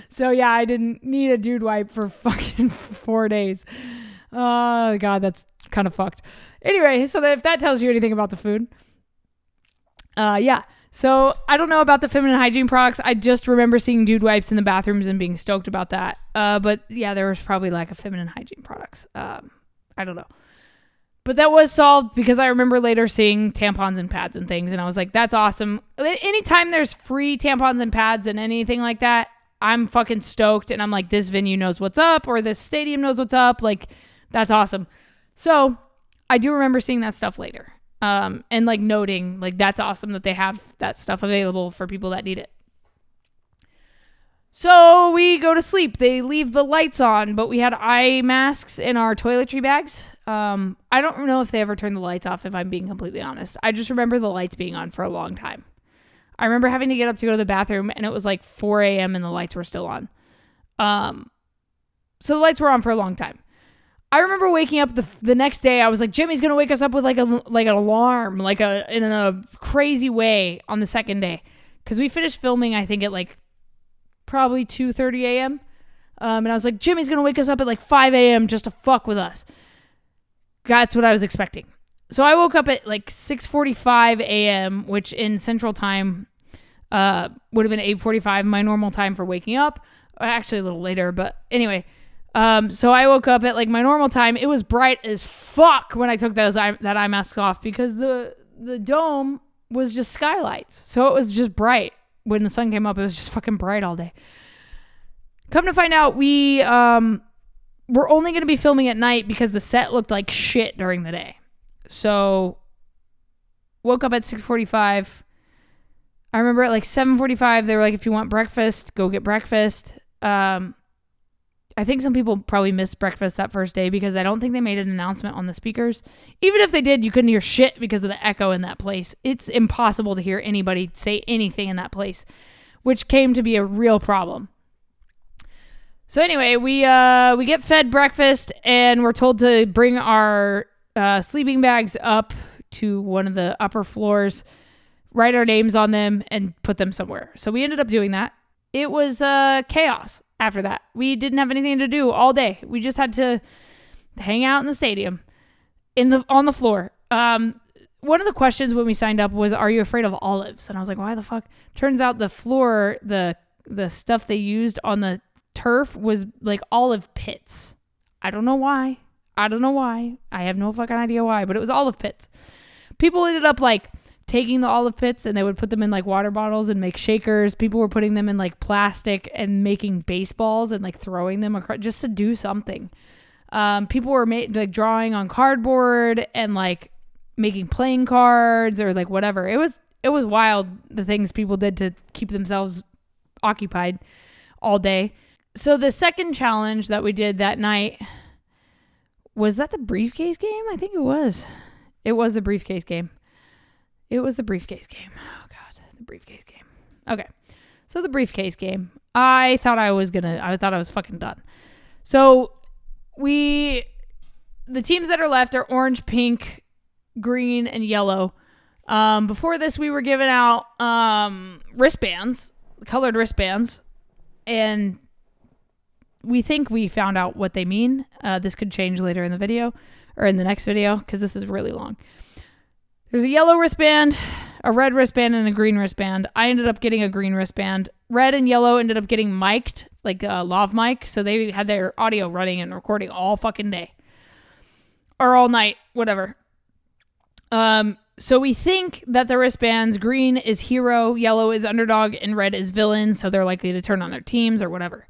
So yeah, I didn't need a dude wipe for fucking 4 days. Oh God, that's kind of fucked. Anyway, so if that tells you anything about the food. Yeah. So I don't know about the feminine hygiene products. I just remember seeing dude wipes in the bathrooms and being stoked about that. But yeah, there was probably lack of feminine hygiene products. I don't know. But that was solved because I remember later seeing tampons and pads and things, and I was like, that's awesome. Anytime there's free tampons and pads and anything like that, I'm fucking stoked, and I'm like, this venue knows what's up, or this stadium knows what's up. Like, that's awesome. So I do remember seeing that stuff later, and like noting, like, that's awesome that they have that stuff available for people that need it. So we go to sleep. They leave the lights on, but we had eye masks in our toiletry bags. I don't know if they ever turned the lights off, if I'm being completely honest. I just remember the lights being on for a long time. I remember having to get up to go to the bathroom, and it was like 4 a.m. and the lights were still on. So the lights were on for a long time. I remember waking up the next day. I was like, Jimmy's gonna wake us up with like an alarm, in a crazy way on the second day, because we finished filming, I think, at like probably 2:30 a.m. And I was like, Jimmy's gonna wake us up at like 5 a.m. just to fuck with us. That's what I was expecting. So I woke up at like 6:45 a.m., which in Central Time would have been 8:45, my normal time for waking up. Actually, a little later, but anyway. So I woke up at like my normal time. It was bright as fuck when I took that eye mask off, because the dome was just skylights. So it was just bright. When the sun came up, it was just fucking bright all day. Come to find out, we we're only going to be filming at night because the set looked like shit during the day. So woke up at 6:45. I remember at like 7:45, they were like, if you want breakfast, go get breakfast. I I think some people probably missed breakfast that first day because I don't think they made an announcement on the speakers. Even if they did, you couldn't hear shit because of the echo in that place. It's impossible to hear anybody say anything in that place, which came to be a real problem. So anyway, we get fed breakfast and we're told to bring our sleeping bags up to one of the upper floors, write our names on them, and put them somewhere. So we ended up doing that. It was chaos after that. We didn't have anything to do all day. We just had to hang out in the stadium on the floor. One of the questions when we signed up was, are you afraid of olives? And I was like, why the fuck? Turns out the floor, the stuff they used on the turf was like olive pits. I don't know why. I have no fucking idea why, but it was olive pits. People ended up like taking the olive pits and they would put them in like water bottles and make shakers. People were putting them in like plastic and making baseballs and like throwing them across just to do something. People were like drawing on cardboard and like making playing cards or like whatever. It was wild, the things people did to keep themselves occupied all day. So the second challenge that we did that night, was that the briefcase game? I think it was. It was the briefcase game. Oh God, the briefcase game. Okay. So the briefcase game. I thought I was fucking done. So the teams that are left are orange, pink, green, and yellow. Before this, we were giving out wristbands, colored wristbands, and we think we found out what they mean. This could change later in the video or in the next video because this is really long. There's a yellow wristband, a red wristband, and a green wristband. I ended up getting a green wristband. Red and yellow ended up getting mic'd, like a lav mic. So they had their audio running and recording all fucking day. Or all night, whatever. So we think that the wristbands, green is hero, yellow is underdog, and red is villain. So they're likely to turn on their teams or whatever.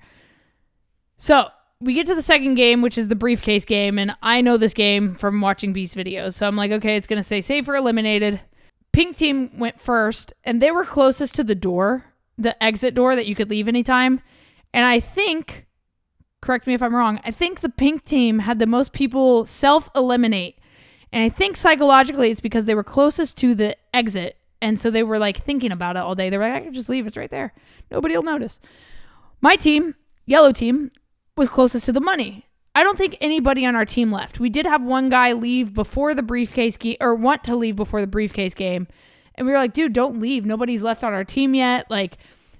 So we get to the second game, which is the briefcase game. And I know this game from watching Beast videos. So I'm like, okay, it's going to say safe or eliminated. Pink team went first and they were closest to the door, the exit door that you could leave anytime. And I think, correct me if I'm wrong, I think the pink team had the most people self-eliminate. And I think psychologically it's because they were closest to the exit. And so they were like thinking about it all day. They were like, I can just leave. It's right there. Nobody will notice. My team, yellow team, was closest to the money. I don't think anybody on our team left. We did have one guy leave before the briefcase game, or want to leave before the briefcase game. And we were like, dude, don't leave. Nobody's left on our team yet. Like,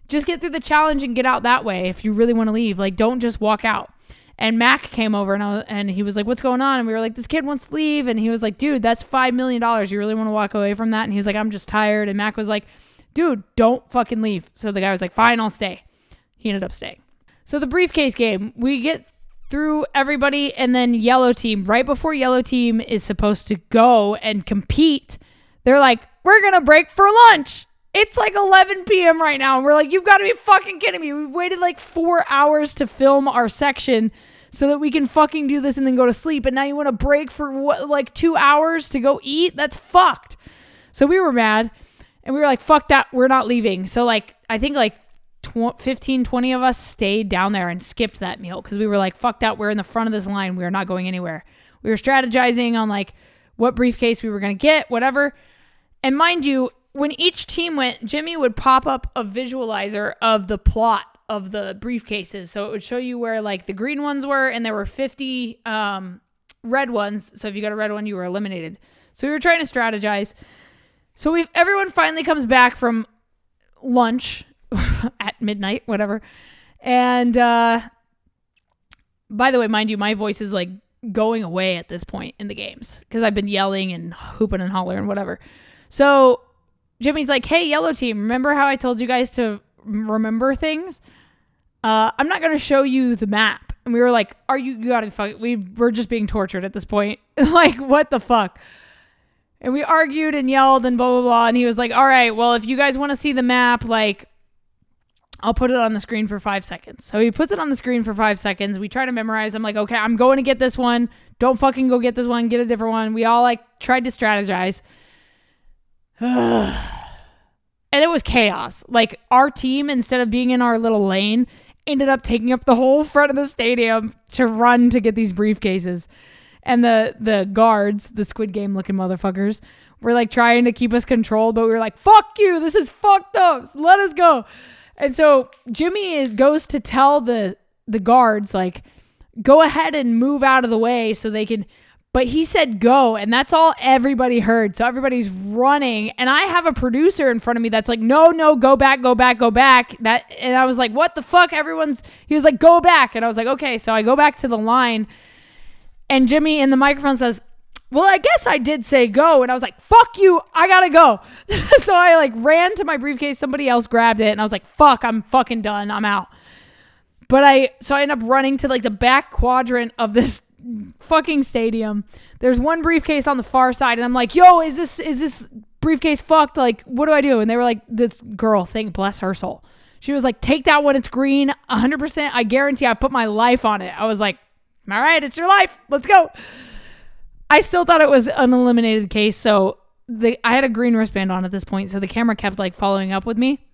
just get through the challenge and get out that way if you really want to leave. Like, don't just walk out. And Mac came over and he was like, what's going on? And we were like, this kid wants to leave. And he was like, dude, that's $5 million. You really want to walk away from that? And he was like, I'm just tired. And Mac was like, dude, don't fucking leave. So the guy was like, fine, I'll stay. He ended up staying. So the briefcase game, we get through everybody, and then yellow team, right before yellow team is supposed to go and compete, they're like, we're going to break for lunch. It's like 11 p.m. right now. And we're like, you've got to be fucking kidding me. We've waited like 4 hours to film our section so that we can fucking do this and then go to sleep. And now you want to break for what, like 2 hours to go eat? That's fucked. So we were mad and we were like, fuck that. We're not leaving. So like, I think like 15, 20 of us stayed down there and skipped that meal because we were like, fuck that. We're in the front of this line. We are not going anywhere. We were strategizing on like what briefcase we were going to get, whatever. And mind you, when each team went, Jimmy would pop up a visualizer of the plot of the briefcases. So it would show you where like the green ones were, and there were 50 red ones. So if you got a red one, you were eliminated. So we were trying to strategize. So everyone finally comes back from lunch at midnight, whatever. And by the way, mind you, my voice is like going away at this point in the games because I've been yelling and hooping and hollering, whatever. So Jimmy's like, hey, yellow team, remember how I told you guys to remember things? I'm not going to show you the map. And we were like, you gotta be fucking, we're just being tortured at this point. Like, what the fuck? And we argued and yelled and blah, blah, blah. And he was like, all right, well, if you guys want to see the map, like, I'll put it on the screen for 5 seconds. So he puts it on the screen for 5 seconds. We try to memorize. I'm like, okay, I'm going to get this one. Don't fucking go get this one. Get a different one. We all like tried to strategize. And it was chaos. Like our team, instead of being in our little lane, ended up taking up the whole front of the stadium to run to get these briefcases. And the guards, the Squid Game looking motherfuckers, were like trying to keep us controlled, but we were like, fuck you, this is fucked up, let us go. And so Jimmy goes to tell the guards, like, go ahead and move out of the way so they can, but he said go, and that's all everybody heard. So everybody's running, and I have a producer in front of me that's like, no, go back. And I was like, what the fuck? He was like, go back. And I was like, okay. So I go back to the line, and Jimmy in the microphone says, well, I guess I did say go. And I was like, fuck you, I gotta go. So I like ran to my briefcase. Somebody else grabbed it, and I was like, fuck, I'm fucking done. I'm out. But I end up running to like the back quadrant of this fucking stadium. There's one briefcase on the far side, and I'm like, yo, is this briefcase fucked? Like, what do I do? And they were like, this girl, bless her soul, she was like, take that one, it's green, 100%, I guarantee, I put my life on it. I was like, all right, it's your life, let's go. I still thought it was an eliminated case, so I had a green wristband on at this point, so the camera kept like following up with me.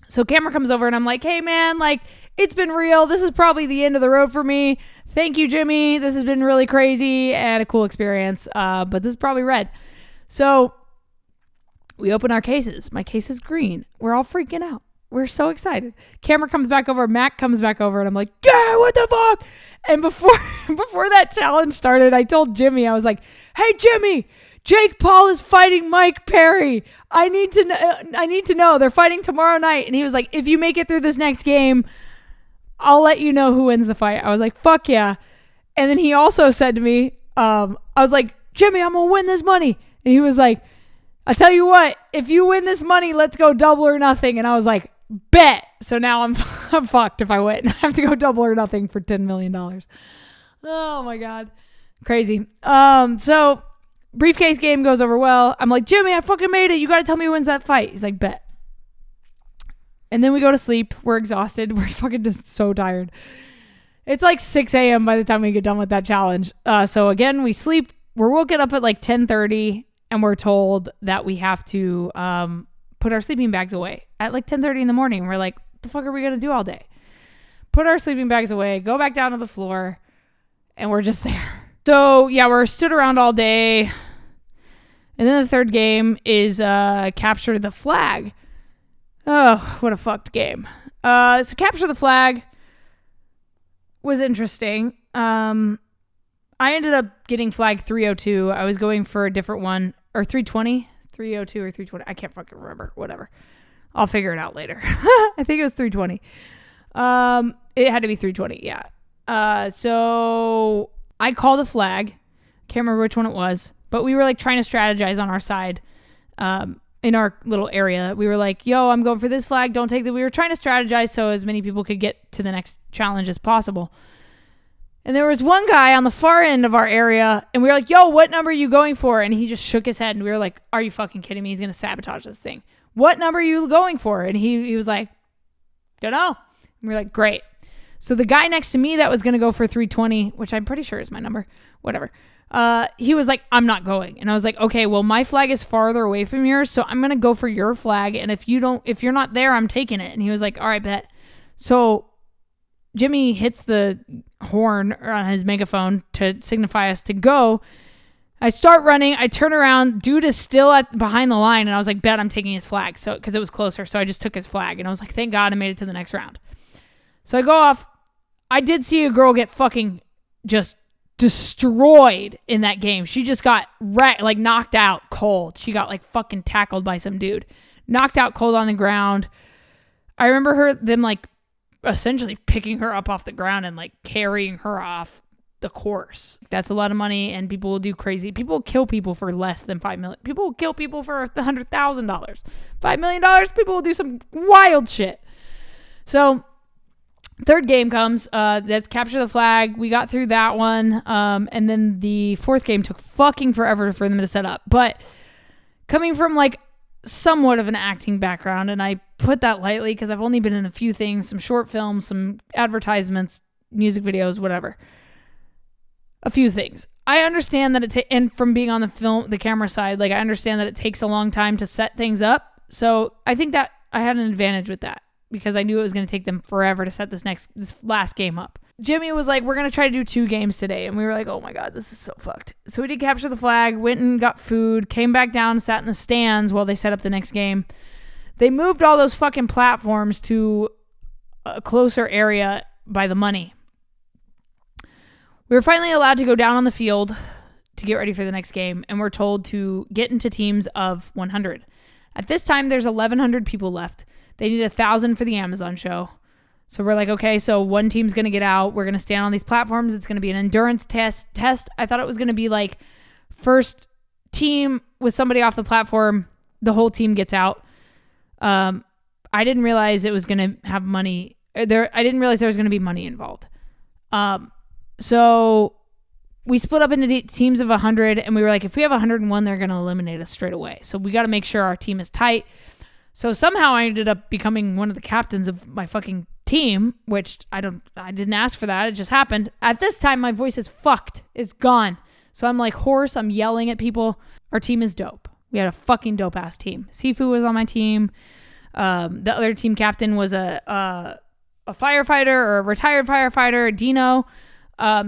So camera comes over, and I'm like, hey man, like, it's been real, this is probably the end of the road for me. Thank you, Jimmy. This has been really crazy and a cool experience, but this is probably red. So we open our cases. My case is green. We're all freaking out. We're so excited. Camera comes back over. Mac comes back over, and I'm like, yeah, what the fuck? And before that challenge started, I told Jimmy, I was like, hey, Jimmy, Jake Paul is fighting Mike Perry. I need to know. They're fighting tomorrow night. And he was like, if you make it through this next game, I'll let you know who wins the fight. I was like, fuck yeah. And then he also said to me, I was like, Jimmy, I'm going to win this money. And he was like, I tell you what, if you win this money, let's go double or nothing. And I was like, bet. So now I'm fucked if I win. I have to go double or nothing for $10 million. Oh my God. Crazy. So briefcase game goes over well. I'm like, Jimmy, I fucking made it. You got to tell me who wins that fight. He's like, bet. And then we go to sleep. We're exhausted. We're fucking just so tired. It's like 6 a.m. by the time we get done with that challenge. So again, we sleep. We're woken up at like 10:30, and we're told that we have to put our sleeping bags away at like 10:30 in the morning. We're like, what the fuck are we going to do all day? Put our sleeping bags away, go back down to the floor, and we're just there. So yeah, we're stood around all day. And then the third game is capture the flag. Oh, what a fucked game. So capture the flag was interesting. I ended up getting flag 302. I was going for a different one, or 320, 302 or 320. I can't fucking remember. Whatever. I'll figure it out later. I think it was 320. It had to be 320. Yeah. So I called a flag. Can't remember which one it was, but we were like trying to strategize on our side. In our little area, we were like, yo, I'm going for this flag, don't take that. We were trying to strategize so as many people could get to the next challenge as possible. And there was one guy on the far end of our area, and we were like, yo, what number are you going for? And he just shook his head, and we were like, are you fucking kidding me? He's going to sabotage this thing. What number are you going for? And he was like, don't know. And we were like, great. So the guy next to me that was going to go for 320, which I'm pretty sure is my number, whatever. He was like, I'm not going. And I was like, okay, well, my flag is farther away from yours, so I'm going to go for your flag. And if you're not there, I'm taking it. And he was like, all right, bet. So Jimmy hits the horn on his megaphone to signify us to go. I start running. I turn around. Dude is still behind the line. And I was like, bet I'm taking his flag. So, cause it was closer. So I just took his flag, and I was like, thank God I made it to the next round. So I go off. I did see a girl get fucking just destroyed in that game. She just got like knocked out cold. She got like fucking tackled by some dude, knocked out cold on the ground. I remember them like essentially picking her up off the ground and like carrying her off the course. That's a lot of money, and people will do crazy. People will kill people for less than $5 million. People will kill people for $100,000. $5 million, people will do some wild shit. So third game comes, that's capture the flag. We got through that one. And then the fourth game took fucking forever for them to set up. But coming from like somewhat of an acting background, and I put that lightly because I've only been in a few things, some short films, some advertisements, music videos, whatever. A few things. I understand that and from being on the camera side, like I understand that it takes a long time to set things up. So I think that I had an advantage with that. because I knew it was going to take them forever to set this last game up. Jimmy was like, we're going to try to do 2 games today. And we were like, oh my God, this is so fucked. So we did capture the flag, went and got food, came back down, sat in the stands while they set up the next game. They moved all those fucking platforms to a closer area by the money. We were finally allowed to go down on the field to get ready for the next game, and we're told to get into teams of 100. At this time, there's 1,100 people left. They need 1,000 for the Amazon show. So we're like, okay, so one team's going to get out. We're going to stand on these platforms. It's going to be an endurance test. I thought it was going to be like first team with somebody off the platform, the whole team gets out. I didn't realize it was going to have money there. I didn't realize there was going to be money involved. So we split up into teams of 100, and we were like, if we have 101, they're going to eliminate us straight away. So we got to make sure our team is tight. So somehow I ended up becoming one of the captains of my fucking team, which I didn't ask for that. It just happened. At this time, my voice is fucked. It's gone. So I'm like hoarse. I'm yelling at people. Our team is dope. We had a fucking dope ass team. Sifu was on my team. The other team captain was a firefighter or a retired firefighter, Dino.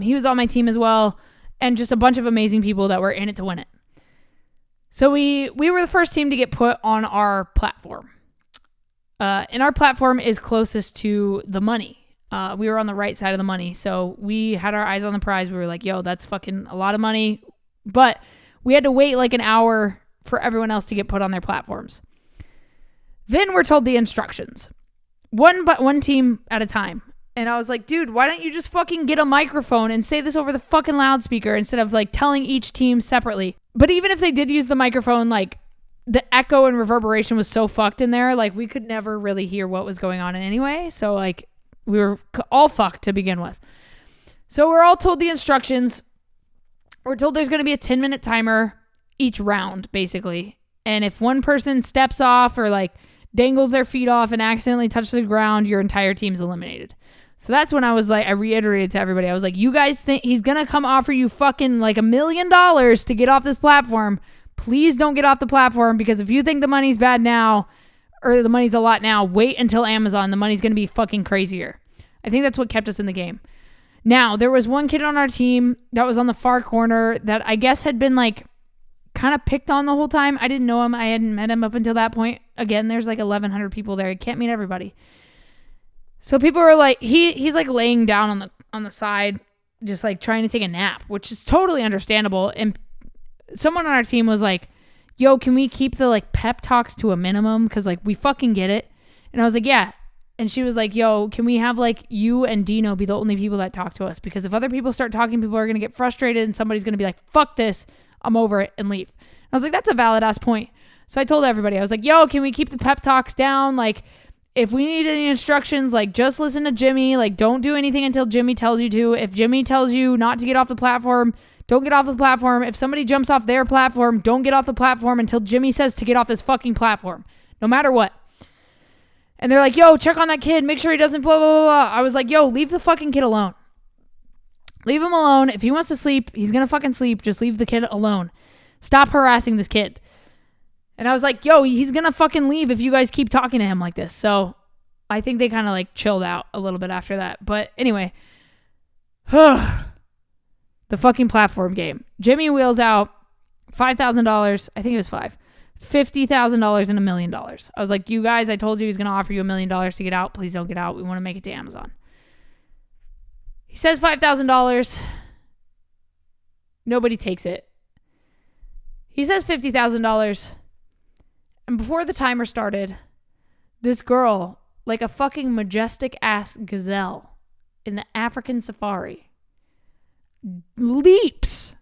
He was on my team as well. And just a bunch of amazing people that were in it to win it. So we were the first team to get put on our platform. And our platform is closest to the money. We were on the right side of the money. So we had our eyes on the prize. We were like, yo, that's fucking a lot of money. But we had to wait like an hour for everyone else to get put on their platforms. Then we're told the instructions. One team at a time. And I was like, dude, why don't you just fucking get a microphone and say this over the fucking loudspeaker instead of like telling each team separately. But even if they did use the microphone, like the echo and reverberation was so fucked in there, like we could never really hear what was going on in any way. So like we were all fucked to begin with. So we're all told the instructions. We're told there's going to be a 10-minute timer each round, basically. And if one person steps off or like dangles their feet off and accidentally touches the ground, your entire team's eliminated. So that's when I was like, I reiterated to everybody. I was like, you guys think he's going to come offer you fucking like $1 million to get off this platform. Please don't get off the platform, because if you think the money's bad now, or the money's a lot now, wait until Amazon. The money's going to be fucking crazier. I think that's what kept us in the game. Now, there was one kid on our team that was on the far corner that I guess had been like kind of picked on the whole time. I didn't know him. I hadn't met him up until that point. Again, there's like 1,100 people there. You can't meet everybody. So people were like, he's like laying down on the side, just like trying to take a nap, which is totally understandable. And someone on our team was like, yo, can we keep the like pep talks to a minimum? Cause like we fucking get it. And I was like, yeah. And she was like, yo, can we have like you and Dino be the only people that talk to us? Because if other people start talking, people are going to get frustrated and somebody's going to be like, fuck this, I'm over it, and leave. And I was like, that's a valid ass point. So I told everybody, I was like, yo, can we keep the pep talks down? Like, if we need any instructions, like just listen to Jimmy. Like, don't do anything until Jimmy tells you to. If Jimmy tells you not to get off the platform, don't get off the platform. If somebody jumps off their platform, don't get off the platform until Jimmy says to get off this fucking platform, no matter what. And they're like, yo, check on that kid. Make sure he doesn't blah, blah, blah, blah. I was like, yo, leave the fucking kid alone. Leave him alone. If he wants to sleep, he's going to fucking sleep. Just leave the kid alone. Stop harassing this kid. And I was like, yo, he's going to fucking leave if you guys keep talking to him like this. So I think they kind of like chilled out a little bit after that. But anyway, the fucking platform game. Jimmy wheels out $5,000. I think it was $50,000 and $1 million. I was like, you guys, I told you he's going to offer you $1 million to get out. Please don't get out. We want to make it to Amazon. He says $5,000. Nobody takes it. He says $50,000. And before the timer started, this girl, like a fucking majestic ass gazelle in the African safari, leaps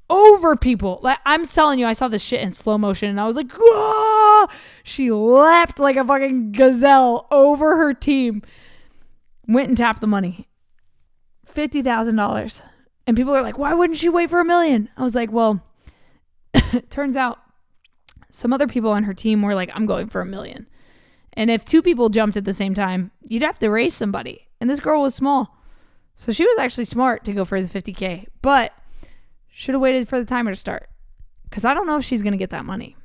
over people. Like, I'm telling you, I saw this shit in slow motion and I was like, whoa! She leapt like a fucking gazelle over her team. Went and tapped the money. $50,000. And people are like, why wouldn't she wait for $1 million? I was like, well, it turns out some other people on her team were like, I'm going for $1 million. And if 2 people jumped at the same time, you'd have to raise somebody. And this girl was small. So she was actually smart to go for the $50K, but should have waited for the timer to start, because I don't know if she's going to get that money.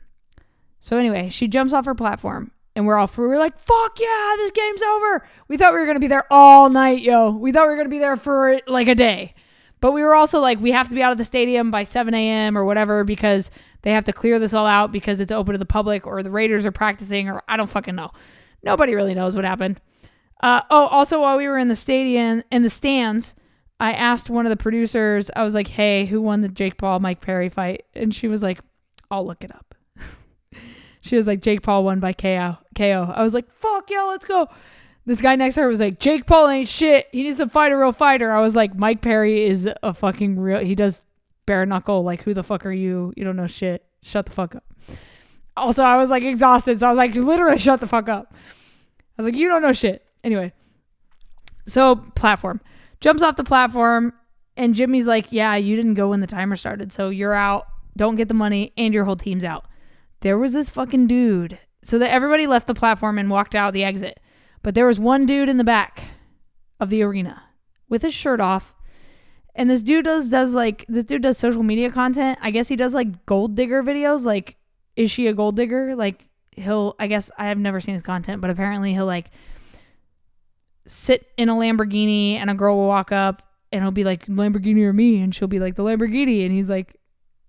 So anyway, she jumps off her platform and we're all free. We're like, fuck yeah, this game's over. We thought we were going to be there all night, yo. We thought we were going to be there for like a day. But we were also like, we have to be out of the stadium by 7 a.m. or whatever because they have to clear this all out because it's open to the public or the Raiders are practicing or I don't fucking know. Nobody really knows what happened. Also, while we were in the stadium, in the stands, I asked one of the producers, I was like, hey, who won the Jake Paul, Mike Perry fight? And she was like, I'll look it up. She was like, Jake Paul won by KO. I was like, fuck yeah, let's go. This guy next to her was like, Jake Paul ain't shit. He needs to fight a real fighter. I was like, Mike Perry is a fucking real. He does bare knuckle. Like, who the fuck are you? You don't know shit. Shut the fuck up. Also, I was like exhausted. So I was like, literally shut the fuck up. I was like, you don't know shit. Anyway. So platform. Jumps off the platform. And Jimmy's like, yeah, you didn't go when the timer started. So you're out. Don't get the money. And your whole team's out. There was this fucking dude. So that everybody left the platform and walked out the exit. But there was one dude in the back of the arena with his shirt off. And this dude does social media content. I guess he does like gold digger videos. Like, is she a gold digger? Like I guess I have never seen his content, but apparently he'll like sit in a Lamborghini and a girl will walk up and he'll be like, Lamborghini or me? And she'll be like, the Lamborghini. And he's like,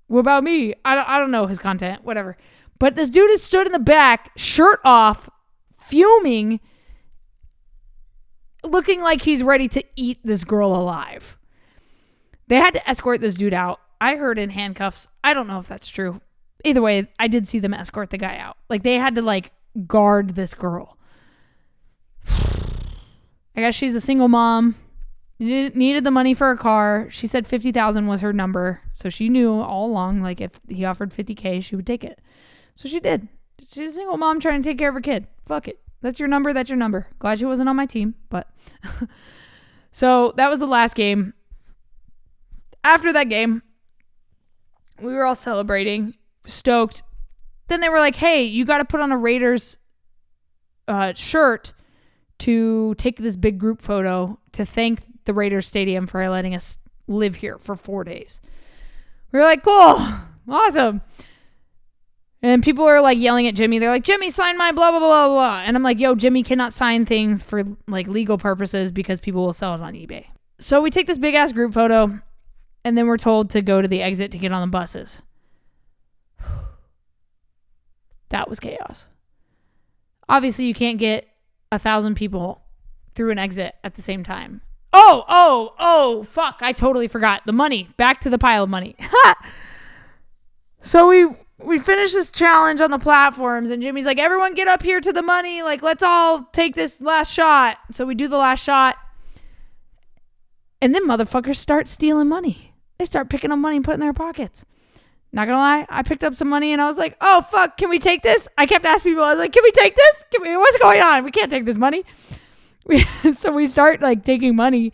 what about me? I don't know his content, whatever. But this dude is stood in the back, shirt off, fuming, looking like he's ready to eat this girl alive. They had to escort this dude out. I heard in handcuffs. I don't know if that's true. Either way, I did see them escort the guy out. Like, they had to, like, guard this girl. I guess she's a single mom. Needed the money for a car. She said $50,000 was her number. So she knew all along, like, if he offered $50K, she would take it. So she did. She's a single mom trying to take care of her kid. Fuck it. That's your number. That's your number. Glad she wasn't on my team, but. So that was the last game. After that game, we were all celebrating, stoked. Then they were like, hey, you got to put on a Raiders shirt to take this big group photo to thank the Raiders Stadium for letting us live here for 4 days. We were like, cool. Awesome. And people are like yelling at Jimmy. They're like, Jimmy, sign my blah, blah, blah, blah. And I'm like, yo, Jimmy cannot sign things for like legal purposes because people will sell it on eBay. So we take this big ass group photo and then we're told to go to the exit to get on the buses. That was chaos. Obviously, you can't get 1,000 people through an exit at the same time. Oh, fuck. I totally forgot. The money. Back to the pile of money. So we finished this challenge on the platforms and Jimmy's like, everyone get up here to the money. Like, let's all take this last shot. So we do the last shot. And then motherfuckers start stealing money. They start picking up money and putting it in their pockets. Not gonna lie, I picked up some money and I was like, oh, fuck, can we take this? I kept asking people, I was like, can we take this? What's going on? We can't take this money. So we start like taking money.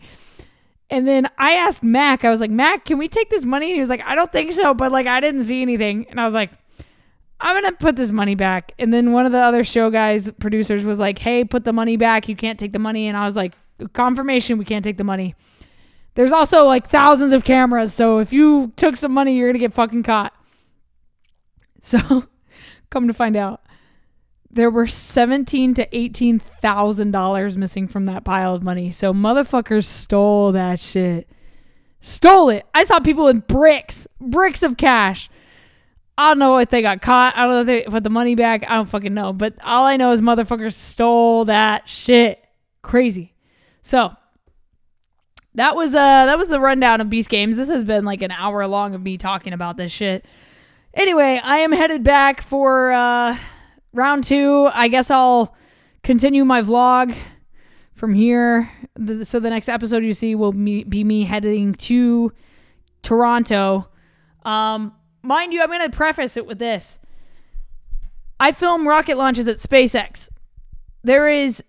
And then I asked Mac, I was like, Mac, can we take this money? And he was like, I don't think so, but like, I didn't see anything. And I was like, I'm going to put this money back. And then one of the other show guys, producers was like, hey, put the money back. You can't take the money. And I was like, confirmation, we can't take the money. There's also like thousands of cameras. So if you took some money, you're going to get fucking caught. So come to find out, there were $17,000 to $18,000 missing from that pile of money. So motherfuckers stole that shit. Stole it. I saw people with bricks of cash. I don't know if they got caught. I don't know if they put the money back. I don't fucking know. But all I know is motherfuckers stole that shit. Crazy. So that was the rundown of Beast Games. This has been like an hour long of me talking about this shit. Anyway, I am headed back for round 2. I guess I'll continue my vlog from here. So the next episode you see will be me heading to Toronto. Mind you, I'm going to preface it with this. I film rocket launches at SpaceX. There is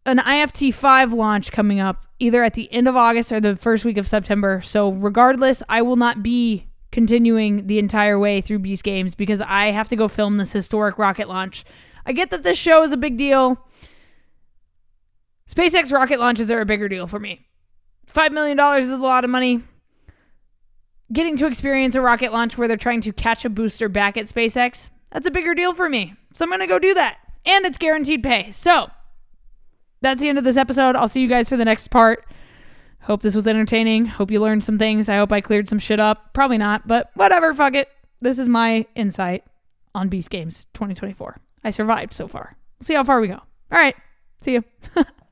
an IFT-5 launch coming up either at the end of August or the first week of September. So regardless, I will not be continuing the entire way through Beast Games because I have to go film this historic rocket launch. I get that this show is a big deal. SpaceX rocket launches are a bigger deal for me. $5 million is a lot of money. Getting to experience a rocket launch where they're trying to catch a booster back at SpaceX, that's a bigger deal for me. So I'm going to go do that. and it's guaranteed pay. So that's the end of this episode. I'll see you guys for the next part. Hope this was entertaining. Hope you learned some things. I hope I cleared some shit up. Probably not, but whatever. Fuck it. This is my insight on Beast Games 2024. I survived so far. See how far we go. All right. See you.